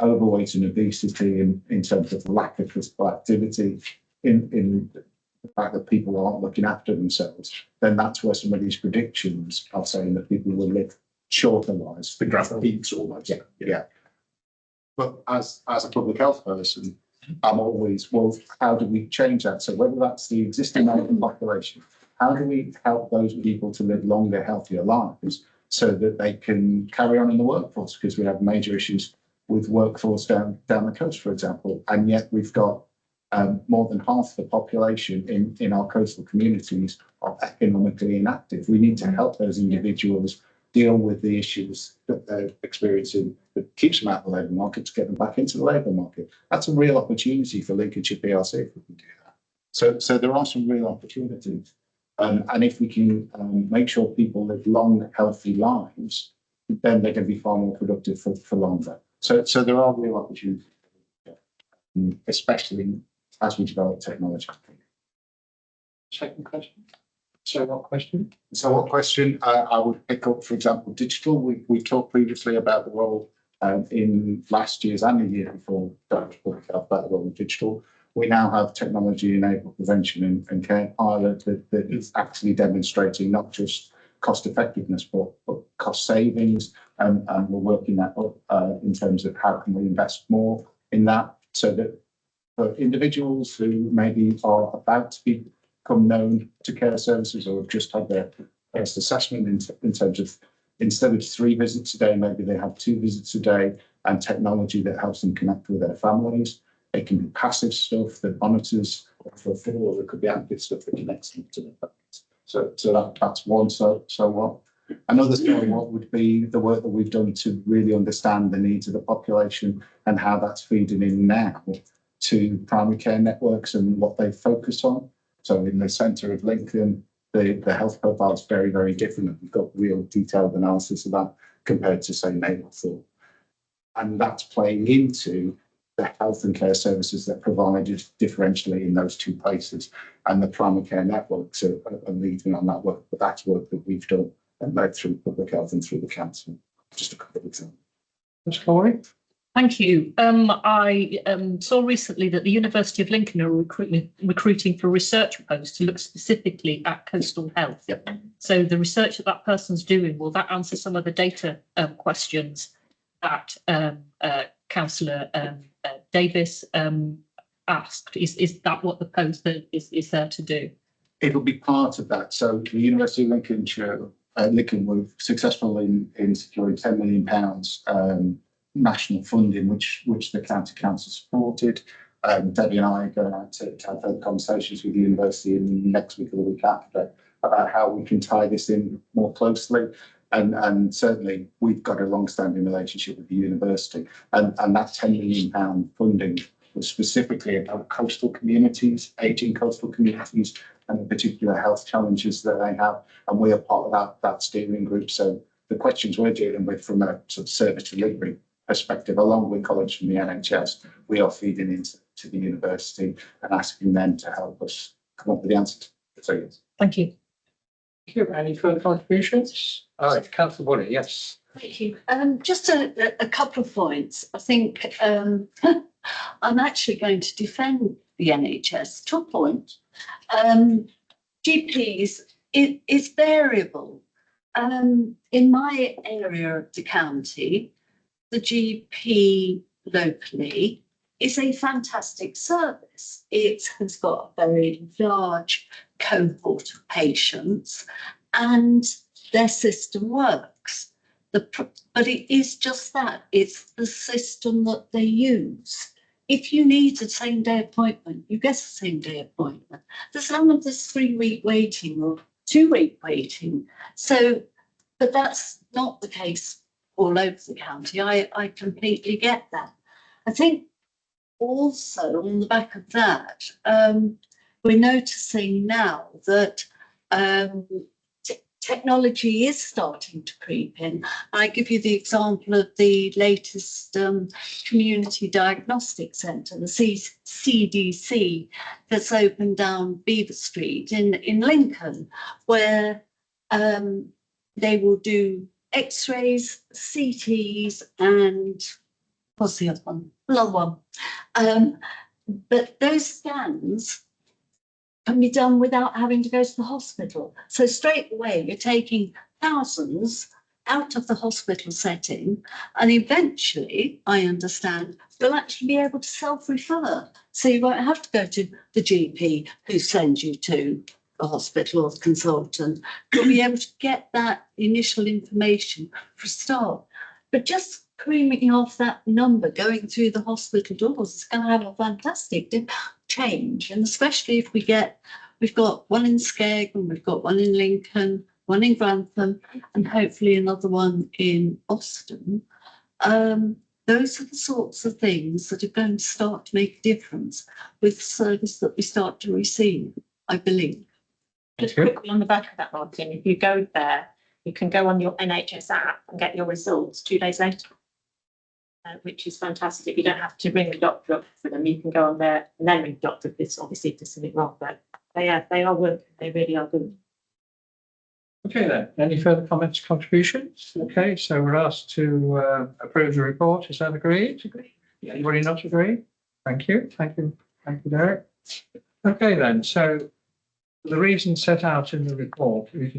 overweight and obesity, in terms of lack of physical activity, in the fact that people aren't looking after themselves, then that's where some of these predictions are saying that people will live shorter lives. The graph peaks almost. Yeah. But as a public health person, I'm always, well, how do we change that? So whether that's the existing population, how do we help those people to live longer, healthier lives so that they can carry on in the workforce? Because we have major issues with workforce down the coast, for example, and yet we've got more than half the population in our coastal communities are economically inactive. We need to help those individuals deal with the issues that they're experiencing that keeps them out of the labour market to get them back into the labour market. That's a real opportunity for Lincolnshire PLC if we can do that. So there are some real opportunities. And if we can make sure people live long, healthy lives, then they're going to be far more productive for longer. So there are real opportunities, especially as we develop technology. Second question. So what question? So what question I would pick up, for example, digital. We talked previously about the role in last year's and the year before Director of Public Health about the role of digital. We now have technology enabled prevention and care pilot that is actually demonstrating not just cost effectiveness but cost savings, and we're working that up in terms of how can we invest more in that, so that for individuals who maybe are about to become known to care services or have just had their first assessment in terms of, instead of 3 visits a day, maybe they have 2 visits a day, and technology that helps them connect with their families. It can be passive stuff that monitors or fulfill, or it could be active stuff that connects them to their families. So that's one. So what? Another so what would be the work that we've done to really understand the needs of the population and how that's feeding in now to primary care networks and what they focus on. So in the centre of Lincoln, the health profile is very, very different. We've got real detailed analysis of that compared to, say, Mablethorpe. And that's playing into the health and care services that are provided differentially in those 2 places. And the primary care networks are leading on that work, but that's work that we've done and led through public health and through the council. Just a couple of examples. Ms. Corey? Thank you. I saw recently that the University of Lincoln are recruiting for a research post to look specifically at coastal health. Yep. So the research that person's doing, will that answer some of the data questions that Councillor Davis asked? Is that what the post is there to do? It'll be part of that. So the University of Lincoln were successful in securing £10 million national funding, which the county council supported. Debbie and I are going out to have further conversations with the university in next week or the week after about how we can tie this in more closely. And certainly we've got a long-standing relationship with the university, and that £10 million funding was specifically about coastal communities, ageing coastal communities, and the particular health challenges that they have. And we are part of that steering group. So the questions we're dealing with from a sort of service delivery perspective, along with colleagues from the NHS, we are feeding into the university and asking them to help us come up with the answers. So yes. Thank you. Thank you. Any further contributions? All right, Councillor Woody, yes. Thank you. Just a couple of points. I think I'm actually going to defend the NHS to a point. GPs, it's variable. In my area of the county, the GP locally is a fantastic service. It has got a very large cohort of patients and their system works. But it is just that, it's the system that they use. If you need a same-day appointment, you get a same-day appointment. There's none of this 3-week waiting or 2-week waiting. So, but that's not the case all over the county. I completely get that. I think also on the back of that, we're noticing now that technology is starting to creep in. I give you the example of the latest community diagnostic centre, the CDC, that's opened down Beaver Street in Lincoln, where they will do X-rays, CTs, and what's the other one? Another one. But those scans can be done without having to go to the hospital. So straight away, you're taking thousands out of the hospital setting, and eventually, I understand, you'll actually be able to self-refer. So you won't have to go to the GP who sends you to the hospital or the consultant. You'll be able to get that initial information for a start. But just creaming off that number going through the hospital doors is going to have a fantastic change, and especially if we've got one in Skeggen, we've got one in Lincoln, one in Grantham, and hopefully another one in Boston. Those are the sorts of things that are going to start to make a difference with the service that we start to receive, I believe. Just quickly on the back of that, Martin, if you go there, you can go on your NHS app and get your results 2 days later. which is fantastic. You don't have to ring the doctor up for them. You can go on there and then ring the doctor if it's obviously if there's something wrong. But they are working. They really are good. Okay then, any further comments, contributions? Okay, so we're asked to approve the report. Is that agreed? Anybody not agree? Thank you, Derek. Okay then, so the reason set out in the report is,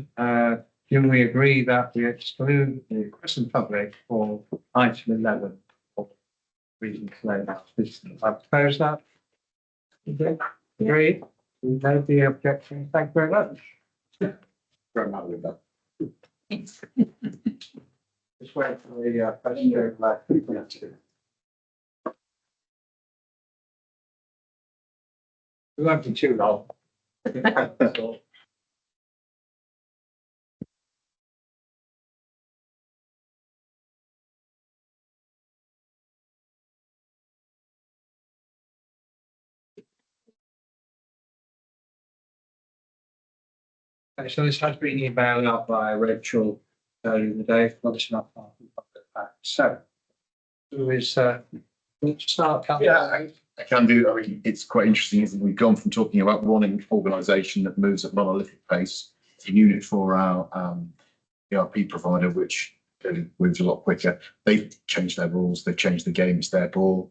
do we agree that we exclude the question public for item 11? Reason to I propose that. Okay. Agreed? We made the objection. Thank you very much. Very much with that. Just wait for the question. We won't be too long. Okay, so this has been emailed out by Rachel earlier in the day, but it's not part of the public pack. So, who is, let's start. Yeah, I can do. I mean, it's quite interesting, isn't it? We've gone from talking about one organisation that moves at monolithic pace to Unit for our ERP provider, which moves a lot quicker. They've changed their rules. They've changed the game. It's their ball.